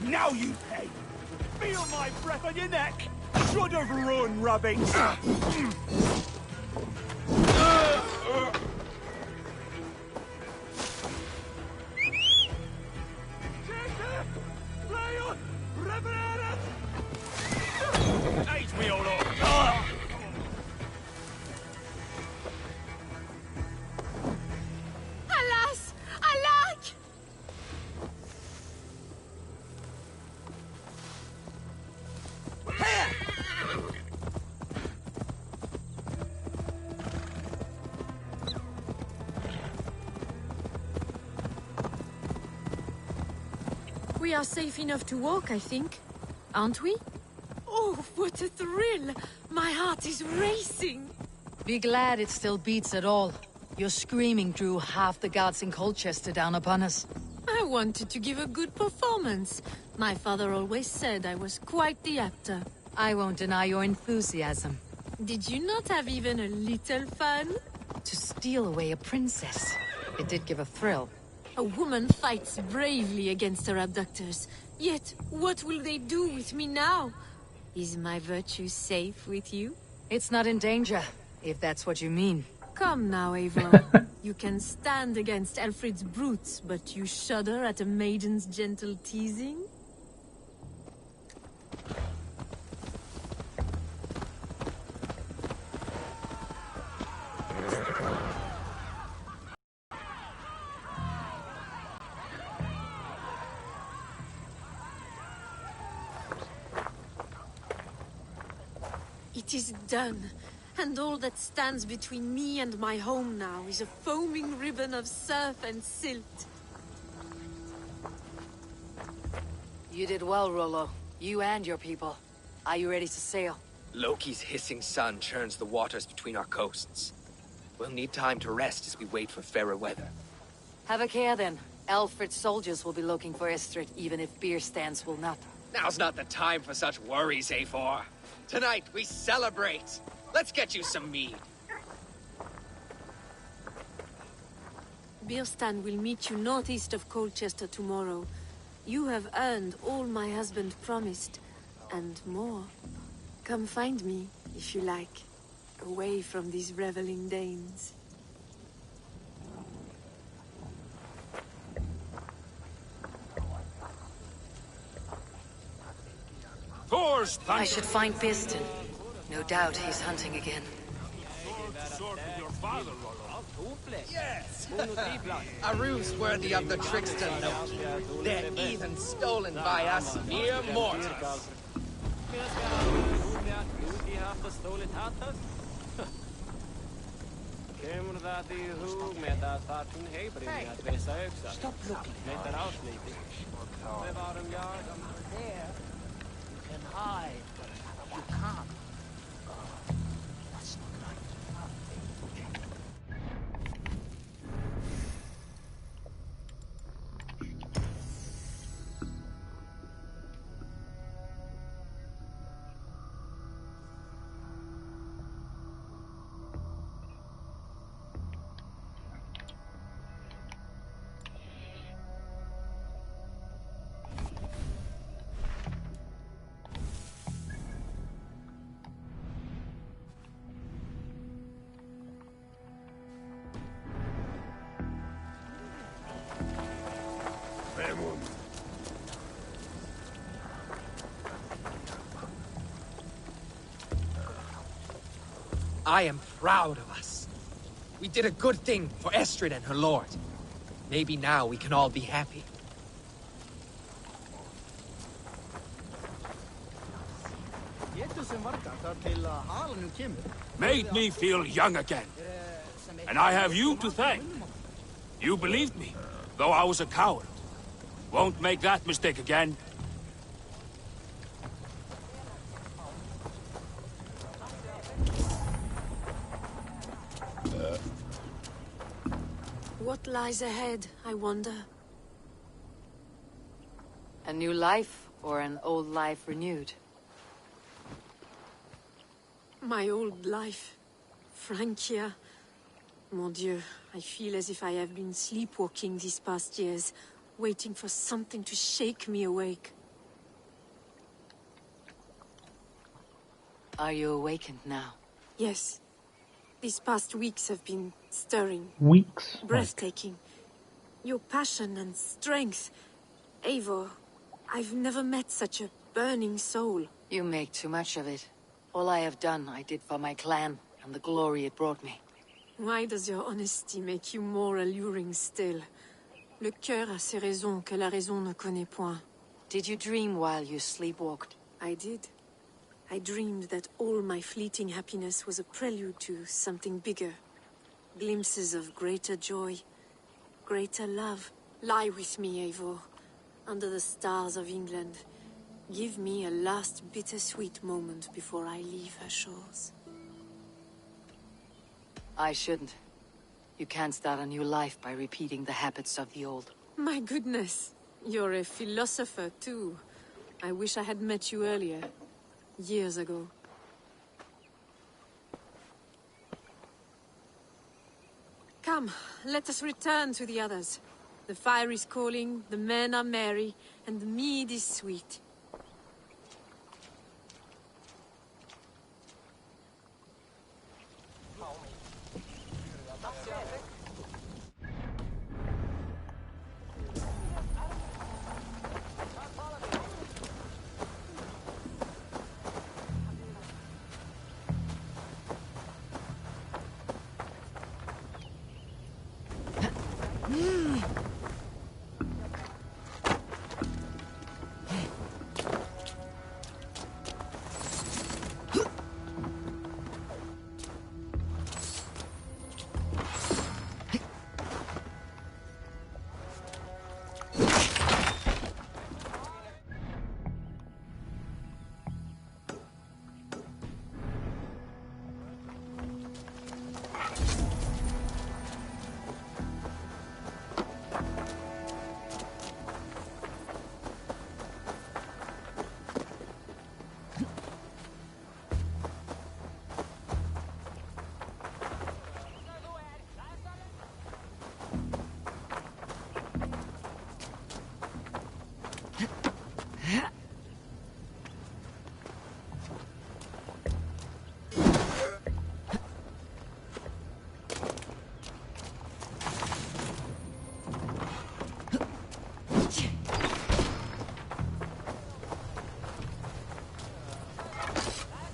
Now you pay! Feel my breath on your neck! Should have run, rubbings! Age me all up! Alas! Alack! We are safe enough to walk, I think. Aren't we? Oh, what a thrill! My heart is racing! Be glad it still beats at all. Your screaming drew half the guards in Colchester down upon us. I wanted to give a good performance. My father always said I was quite the actor. I won't deny your enthusiasm. Did you not have even a little fun? To steal away a princess. It did give a thrill. A woman fights bravely against her abductors. Yet, what will they do with me now? Is my virtue safe with you? It's not in danger, if that's what you mean. Come now, Eivor. You can stand against Alfred's brutes, but you shudder at a maiden's gentle teasing? It is done, and all that stands between me and my home now is a foaming ribbon of surf and silt. You did well, Rollo. You and your people. Are you ready to sail? Loki's hissing sun churns the waters between our coasts. We'll need time to rest as we wait for fairer weather. Have a care then. Alfred's soldiers will be looking for Estrid, even if beer stands will not. Now's not the time for such worries, Eivor. Tonight, we celebrate. Let's get you some mead. Birstan will meet you northeast of Colchester tomorrow. You have earned all my husband promised, and more. Come find me, if you like, away from these reveling Danes. I should find Birstan. No doubt he's hunting again. Yes! A ruse worthy of the trickster note. They're even stolen by us mere mortals. Stop looking. There, you can hide, but you can't. That's not right. I am proud of us. We did a good thing for Estrid and her lord. Maybe now we can all be happy. Made me feel young again. And I have you to thank. You believed me, though I was a coward. Won't make that mistake again. What lies ahead, I wonder? A new life, or an old life renewed? My old life. Francia. Mon Dieu, I feel as if I have been sleepwalking these past years, waiting for something to shake me awake. Are you awakened now? Yes. These past weeks have been stirring. Weeks? Breathtaking. Your passion and strength. Eivor, I've never met such a burning soul. You make too much of it. All I have done, I did for my clan, and the glory it brought me. Why does your honesty make you more alluring still? Le cœur a ses raisons que la raison ne connaît point. Did you dream while you sleepwalked? I did. I dreamed that all my fleeting happiness was a prelude to something bigger. Glimpses of greater joy, greater love. Lie with me, Eivor, under the stars of England. Give me a last bittersweet moment before I leave her shores. I shouldn't. You can't start a new life by repeating the habits of the old. My goodness, you're a philosopher too. I wish I had met you earlier. Years ago. Come, let us return to the others. The fire is calling, the men are merry, and the mead is sweet.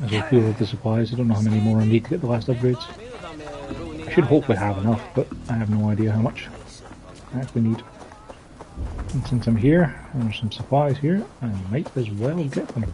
As I feel with the supplies, I don't know how many more I need to get the last upgrades. I should hopefully have enough, but I have no idea how much I actually need. And since I'm here, and there's some supplies here, I might as well get them.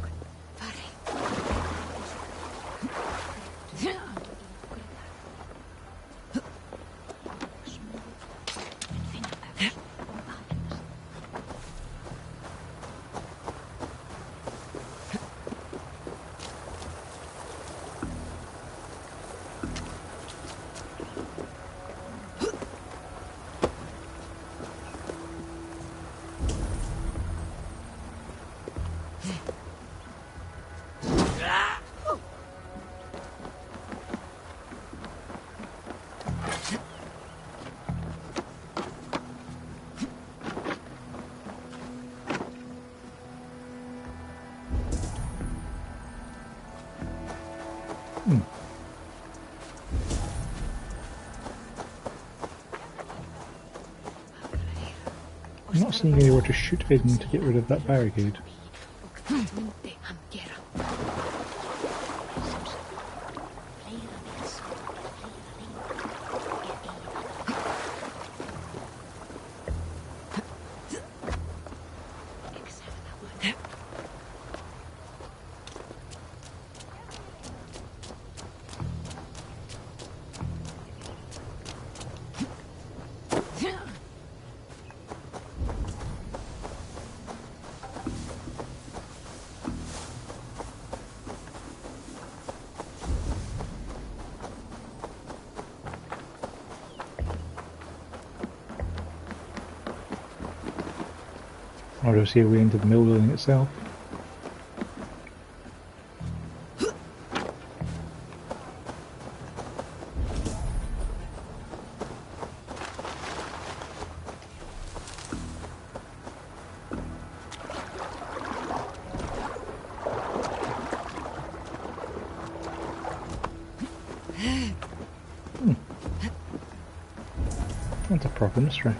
I'm not seeing anywhere to shoot in to get rid of that barricade. Or do I see a way into the mill building itself? That's a proper mystery.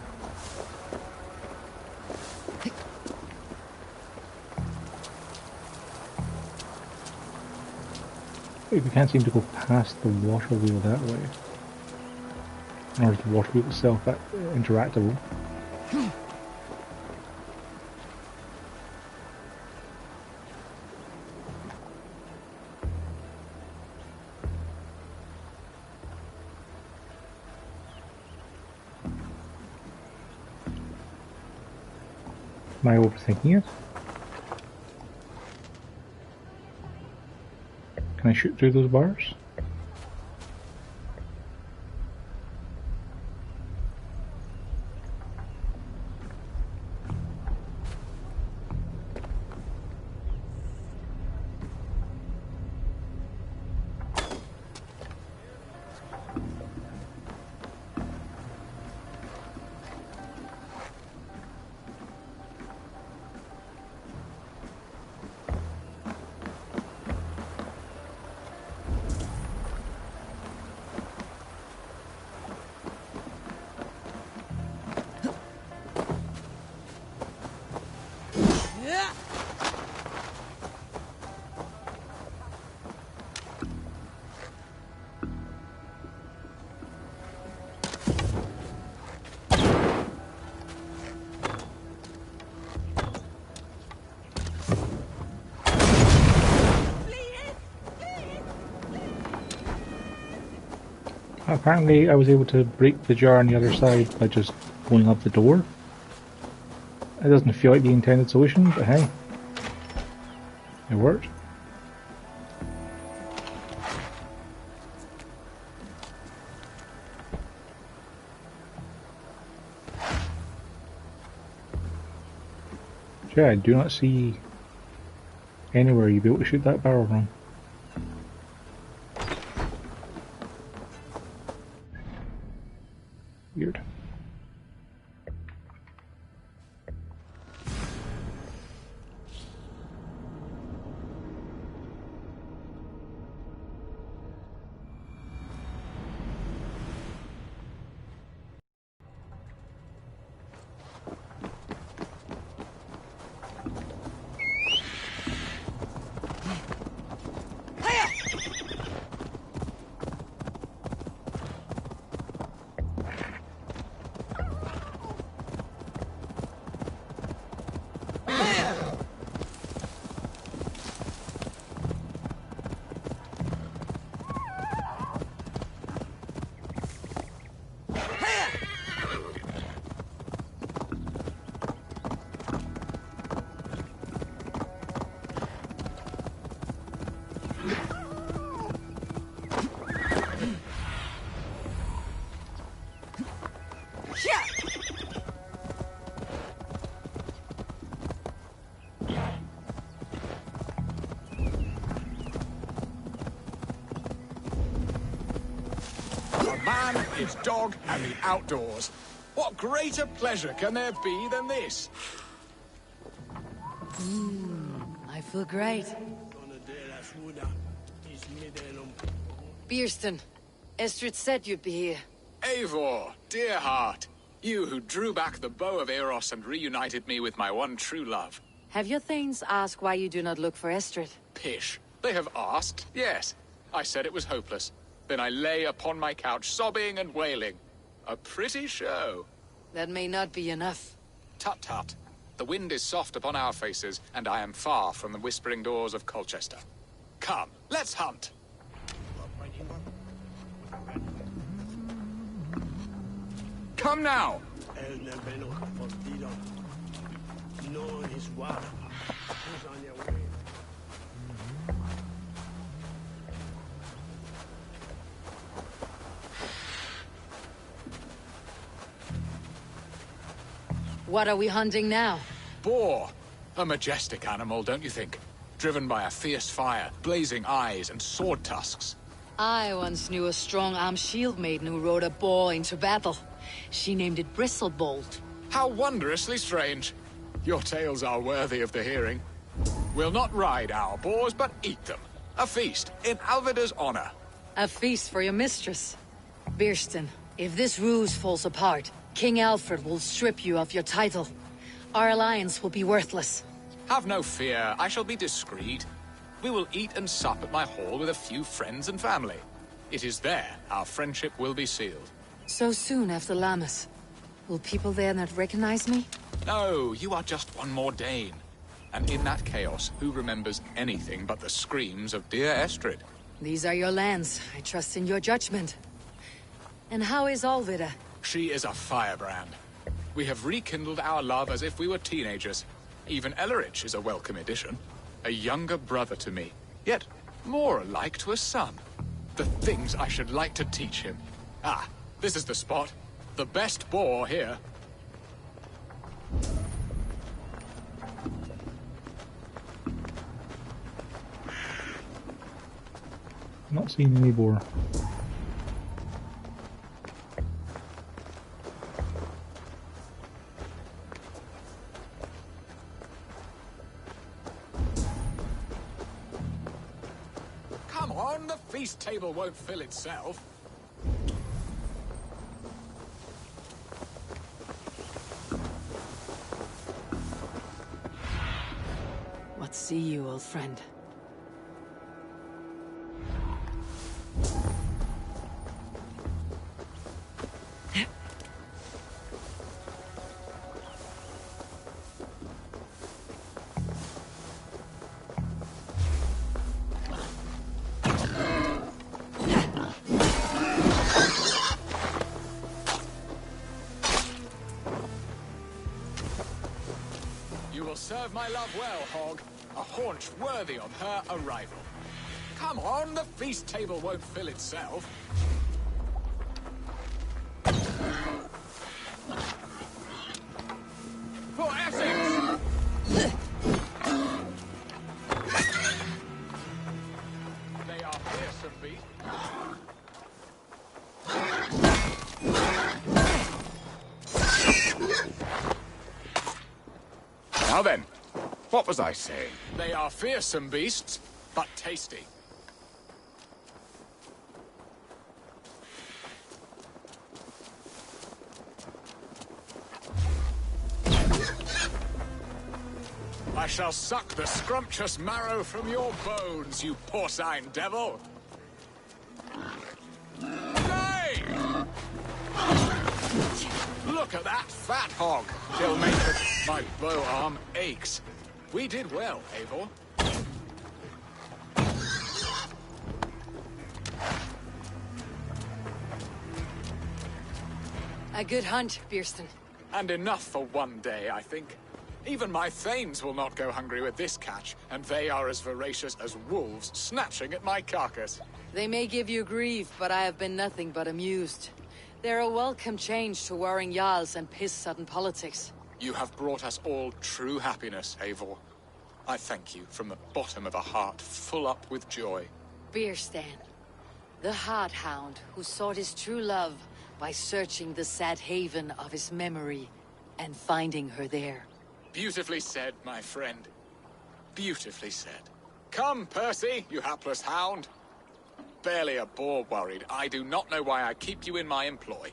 We can't seem to go past the water wheel that way. Or is the water wheel itself that interactable? Am I overthinking it? Can I shoot through those bars? Apparently I was able to break the jar on the other side by just going up the door. It doesn't feel like the intended solution, but hey, it worked. Yeah, I do not see anywhere you'd be able to shoot that barrel from. Weird. Man, his dog, and the outdoors. What greater pleasure can there be than this? I feel great. Beerston, Estrid said you'd be here. Eivor, dear heart. You who drew back the bow of Eros and reunited me with my one true love. Have your thanes asked why you do not look for Estrid? Pish. They have asked, yes. I said it was hopeless. Then I lay upon my couch, sobbing and wailing. A pretty show. That may not be enough. Tut-tut. The wind is soft upon our faces, and I am far from the whispering doors of Colchester. Come, let's hunt! Come now! What are we hunting now? Boar. A majestic animal, don't you think? Driven by a fierce fire, blazing eyes, and sword tusks. I once knew a strong-armed shield maiden who rode a boar into battle. She named it Bristlebolt. How wondrously strange. Your tales are worthy of the hearing. We'll not ride our boars, but eat them. A feast, in Alvida's honor. A feast for your mistress. Birsten, if this ruse falls apart, King Alfred will strip you of your title. Our alliance will be worthless. Have no fear, I shall be discreet. We will eat and sup at my hall with a few friends and family. It is there our friendship will be sealed. So soon after Lammas. Will people there not recognize me? No, you are just one more Dane. And in that chaos, who remembers anything but the screams of dear Estrid? These are your lands. I trust in your judgment. And how is Alvida? She is a firebrand. We have rekindled our love as if we were teenagers. Even Ellerich is a welcome addition. A younger brother to me, yet more alike to a son. The things I should like to teach him. Ah, this is the spot. The best boar here. Not seeing any boar. Come on, the feast table won't fill itself. What see you, old friend? Serve my love well, Hog. A haunch worthy of her arrival. Come on, the feast table won't fill itself. For Essex! They are fearsome beasts. Now then, what was I saying? They are fearsome beasts, but tasty. I shall suck the scrumptious marrow from your bones, you porcine devil! Hey! Look at that fat hog! He'll make my bow arm aches. We did well, Eivor. A good hunt, Birsten. And enough for one day, I think. Even my thanes will not go hungry with this catch, and they are as voracious as wolves snatching at my carcass. They may give you grief, but I have been nothing but amused. They're a welcome change to warring jarls and piss-sudden politics. You have brought us all true happiness, Eivor. I thank you from the bottom of a heart full up with joy. Birsten, the Heart Hound who sought his true love by searching the sad haven of his memory and finding her there. Beautifully said, my friend. Beautifully said. Come, Percy, you hapless hound. Barely a boar worried. I do not know why I keep you in my employ.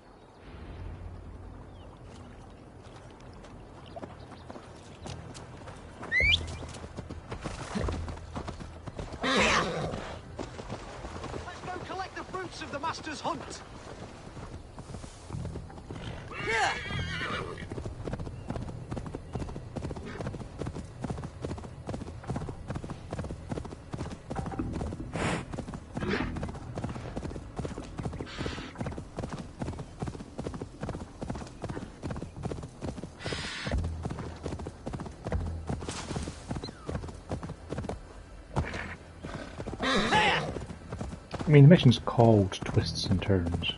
fruits of the Master's hunt. I mean, the mission's called Twists and Turns.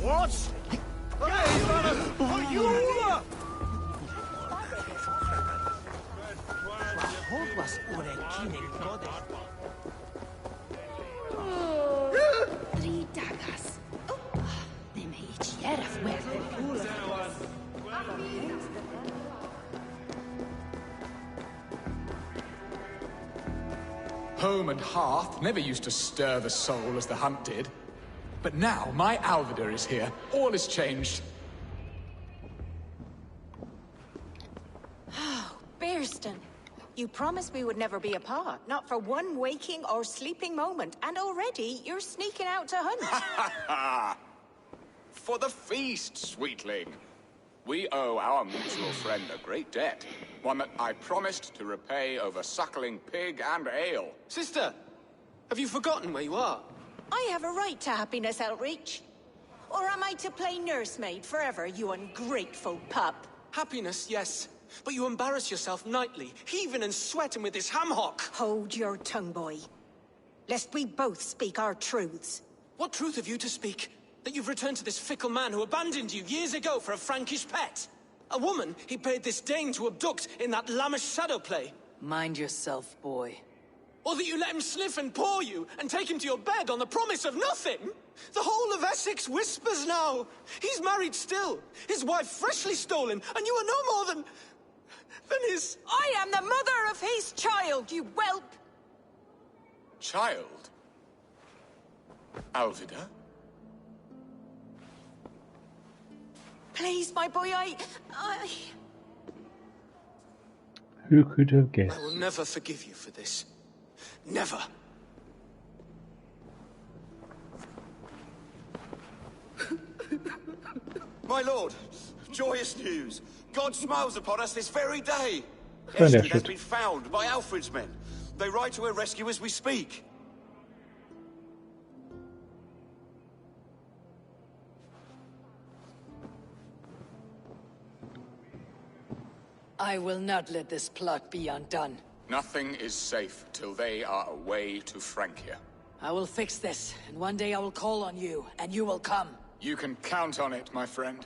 What? Three daggers. They may each year of where. Home and hearth never used to stir the soul as the hunt did. But now my Alvida is here. All is changed. Oh, Bearston. You promised we would never be apart, not for one waking or sleeping moment, and already you're sneaking out to hunt. For the feast, sweetling. We owe our mutual friend a great debt. One that I promised to repay over suckling pig and ale. Sister, have you forgotten where you are? I have a right to happiness, Outreach. Or am I to play nursemaid forever, you ungrateful pup? Happiness, yes. But you embarrass yourself nightly, heaving and sweating with this ham hock. Hold your tongue, boy. Lest we both speak our truths. What truth have you to speak? That you've returned to this fickle man who abandoned you years ago for a Frankish pet? A woman he paid this Dane to abduct in that lammish shadow play? Mind yourself, boy. Or that you let him sniff and paw you, and take him to your bed on the promise of nothing? The whole of Essex whispers now. He's married still, his wife freshly stolen, and you are no more than his... I am the mother of his child, you whelp! Child? Alvida? Please, my boy, I... Who could have guessed? I will never forgive you for this. Never. My lord, joyous news. God smiles upon us this very day. Found Estrid has Estrid. been found by Alfred's men. They ride to her rescue as we speak. I will not let this plot be undone. Nothing is safe till they are away to Francia. I will fix this, and one day I will call on you, and you will come. You can count on it, my friend.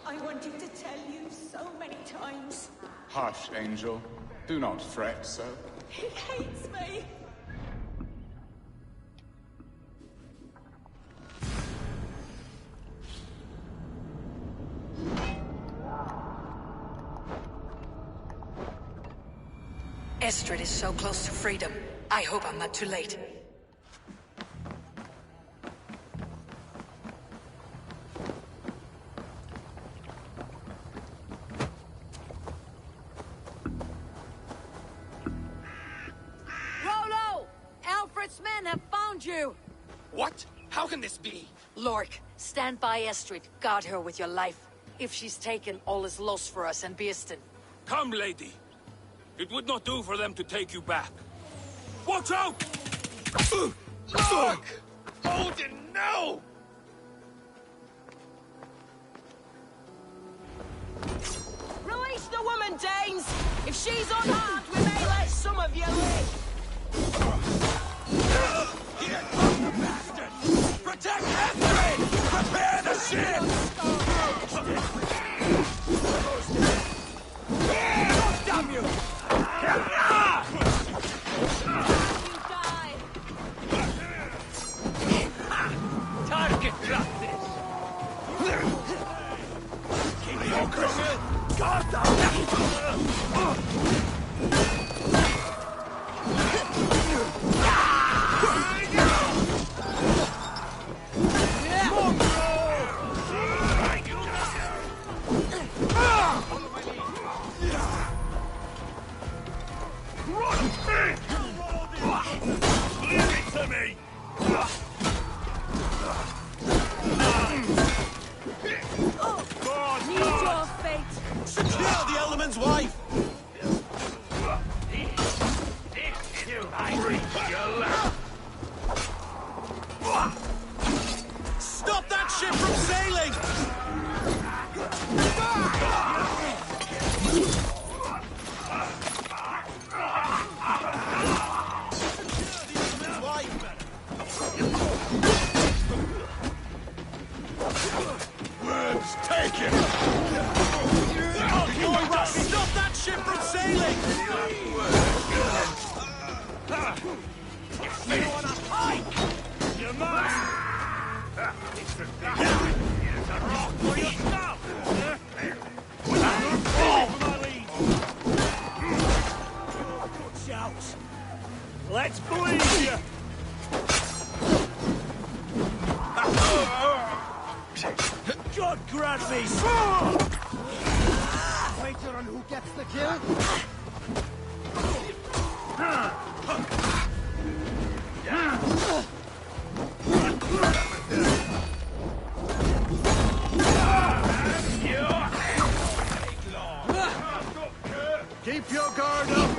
I wanted to tell you so many times. Hush, Angel. Do not fret so. He hates me. Estrid is so close to freedom. I hope I'm not too late. Rollo! Alfred's men have found you! What? How can this be? Lork, stand by Estrid. Guard her with your life. If she's taken, all is lost for us and Bearston. Come, lady. It would not do for them to take you back. Watch out! Look! Odin, no! Release the woman, Danes! If she's unharmed, we may let some of you live! Here comes the bastard! Protect Estrid! Prepare the ship! Damn you! Target practice! Keep focused! Guard down! ship from sailing! Worms taken! Stop that ship from sailing! You wanna fight? You must! Here's a rock for your snout! Watch out! Let's bleed you! God grant me! Wager on who gets the kill? Keep your guard up!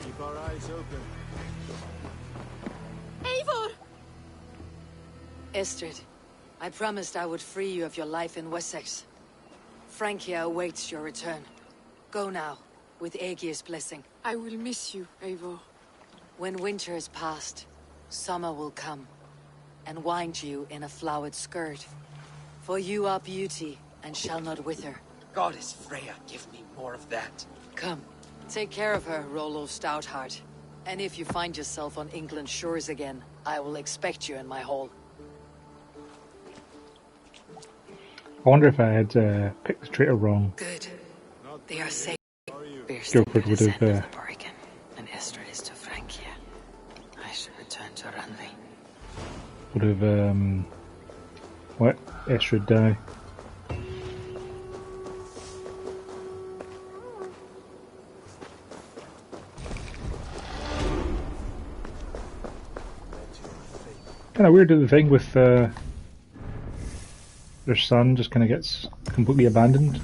Keep our eyes open. Eivor! Estrid, I promised I would free you of your life in Wessex. Francia awaits your return. Go now, with Aegir's blessing. I will miss you, Eivor. When winter is past, summer will come, and wind you in a flowered skirt. For you are beauty, and shall not wither. Goddess Freya, give me more of that. Come, take care of her, Rollo Stoutheart. And if you find yourself on England's shores again, I will expect you in my hall. I wonder if I had picked the traitor wrong. Good. They are safe. Guildford would have And Estrid is to Francia. I should return to Randvi. would have let Estrid die. Kind of weird that the thing with their son just kind of gets completely abandoned.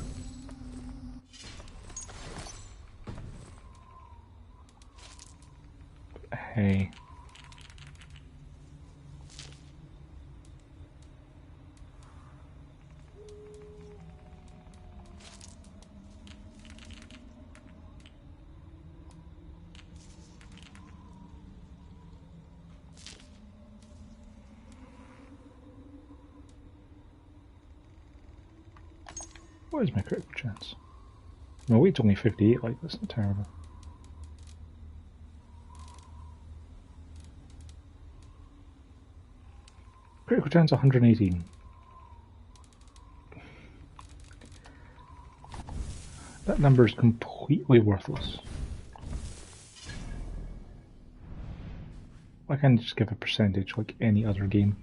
Hey. What is my critical chance? No, it's only 58, like, that's not terrible. Critical chance 118. That number is completely worthless. Why can't I just give a percentage like any other game?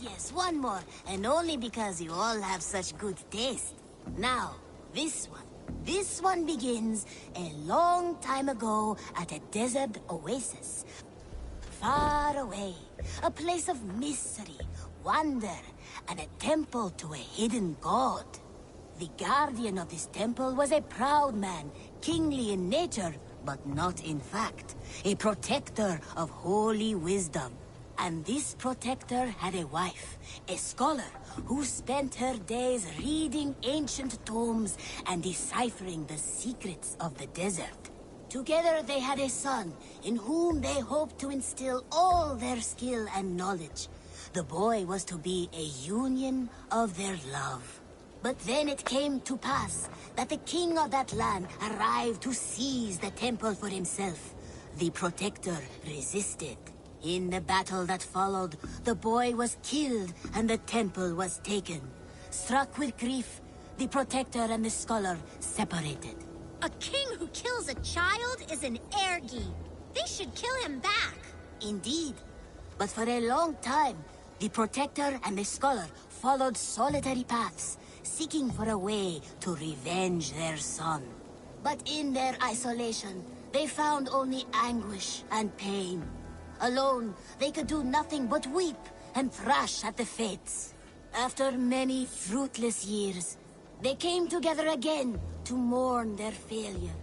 Yes, one more, and only because you all have such good taste. Now, this one begins a long time ago at a desert oasis. Far away, a place of mystery, wonder, and a temple to a hidden god. The guardian of this temple was a proud man, kingly in nature, but not in fact. A protector of holy wisdom. And this protector had a wife, a scholar, who spent her days reading ancient tomes and deciphering the secrets of the desert. Together they had a son, in whom they hoped to instill all their skill and knowledge. The boy was to be a union of their love. But then it came to pass that the king of that land arrived to seize the temple for himself. The protector resisted. In the battle that followed, the boy was killed and the temple was taken. Struck with grief, the protector and the scholar separated. A king who kills a child is an ergi. They should kill him back. Indeed. But for a long time, the protector and the scholar followed solitary paths, seeking for a way to revenge their son. But in their isolation, they found only anguish and pain. Alone, they could do nothing but weep and thrash at the fates. After many fruitless years, they came together again to mourn their failure.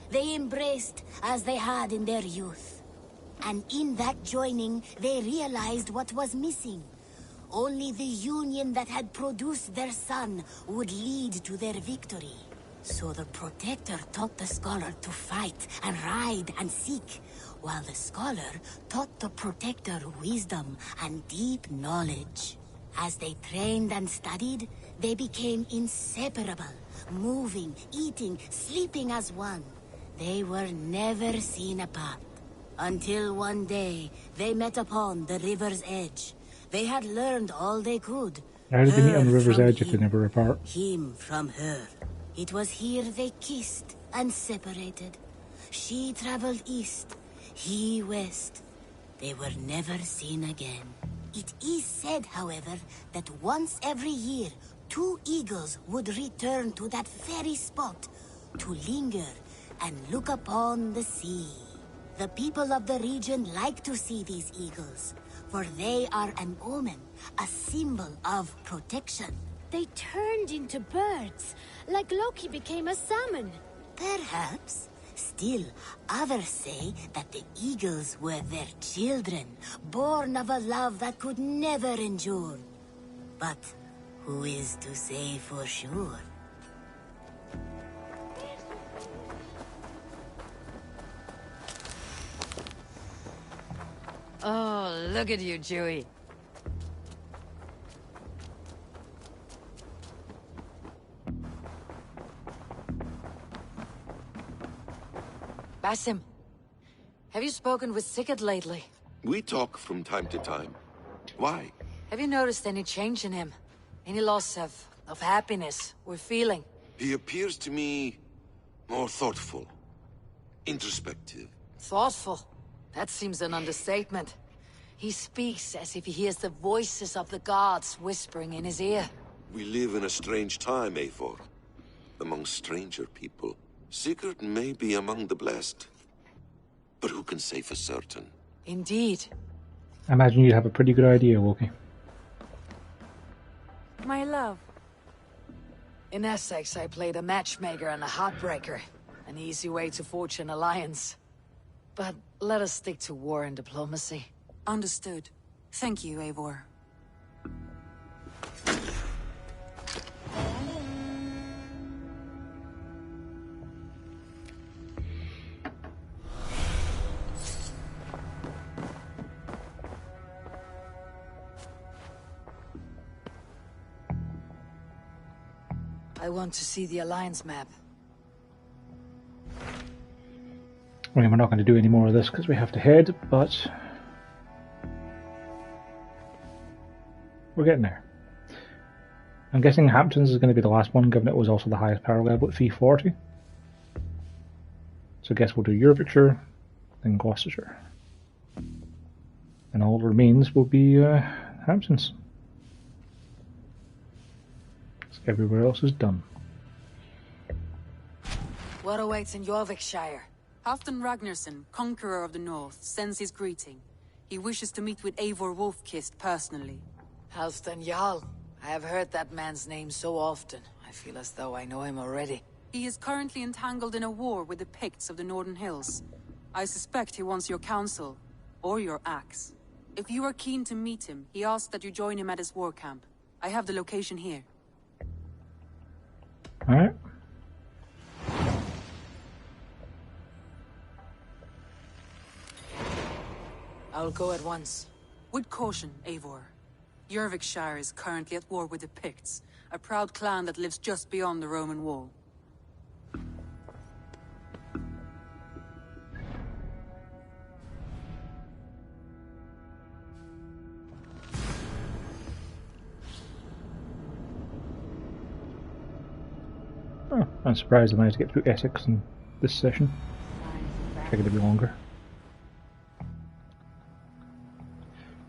They embraced as they had in their youth. And in that joining, they realized what was missing. Only the union that had produced their son would lead to their victory. So the protector taught the scholar to fight and ride and seek, while the scholar taught the protector wisdom and deep knowledge. As they trained and studied, they became inseparable, moving, eating, sleeping as one. They were never seen apart. Until one day, they met upon the river's edge. They had learned all they could. How did they meet on the Her river's from edge if they him, never were apart? him from her. It was here they kissed and separated. She traveled east, he west. They were never seen again. It is said, however, that once every year, 2 eagles would return to that very spot to linger and look upon the sea. The people of the region like to see these eagles, for they are an omen, a symbol of protection. They turned into birds, like Loki became a salmon. Perhaps. Still, others say that the eagles were their children, born of a love that could never endure. But who is to say for sure? Oh, look at you, Chewie. Basim, have you spoken with Sigurd lately? We talk from time to time. Why? Have you noticed any change in him? Any loss of happiness or feeling? He appears to me more thoughtful, introspective. Thoughtful? That seems an understatement. He speaks as if he hears the voices of the gods whispering in his ear. We live in a strange time, Eivor. Among stranger people. Sigurd may be among the blessed. But who can say for certain? Indeed. I imagine you have a pretty good idea, Loki. My love. In Essex, I played a matchmaker and a heartbreaker. An easy way to forge an alliance. But let us stick to war and diplomacy. Understood. Thank you, Eivor. I want to see the Alliance map. I mean, we're not going to do any more of this because we have to head, but we're getting there. I'm guessing Hamptons is going to be the last one, given it was also the highest power level at 340. So I guess we'll do Yorkshire, then Gloucestershire. And all that remains will be Hamptons. Everywhere else is done. What awaits in Yorkshire? Halfdan Ragnarsson, Conqueror of the North, sends his greeting. He wishes to meet with Eivor Wolfkist personally. Halfdan Jarl. I have heard that man's name so often. I feel as though I know him already. He is currently entangled in a war with the Picts of the Northern Hills. I suspect he wants your counsel, or your axe. If you are keen to meet him, he asked that you join him at his war camp. I have the location here. Alright. I'll go at once. With caution, Eivor. Jorvikshire is currently at war with the Picts, a proud clan that lives just beyond the Roman wall. Oh, I'm surprised I managed to get through Essex in this session. Figured it'd be longer.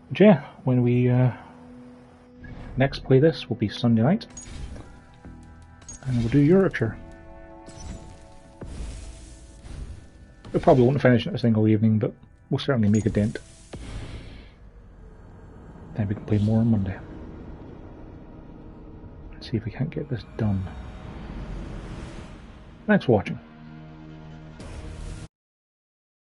But yeah, when we next play this will be Sunday night. And we'll do Yorkshire. We probably won't finish it a single evening, but we'll certainly make a dent. Then we can play more on Monday. See if we can't get this done. Thanks for watching.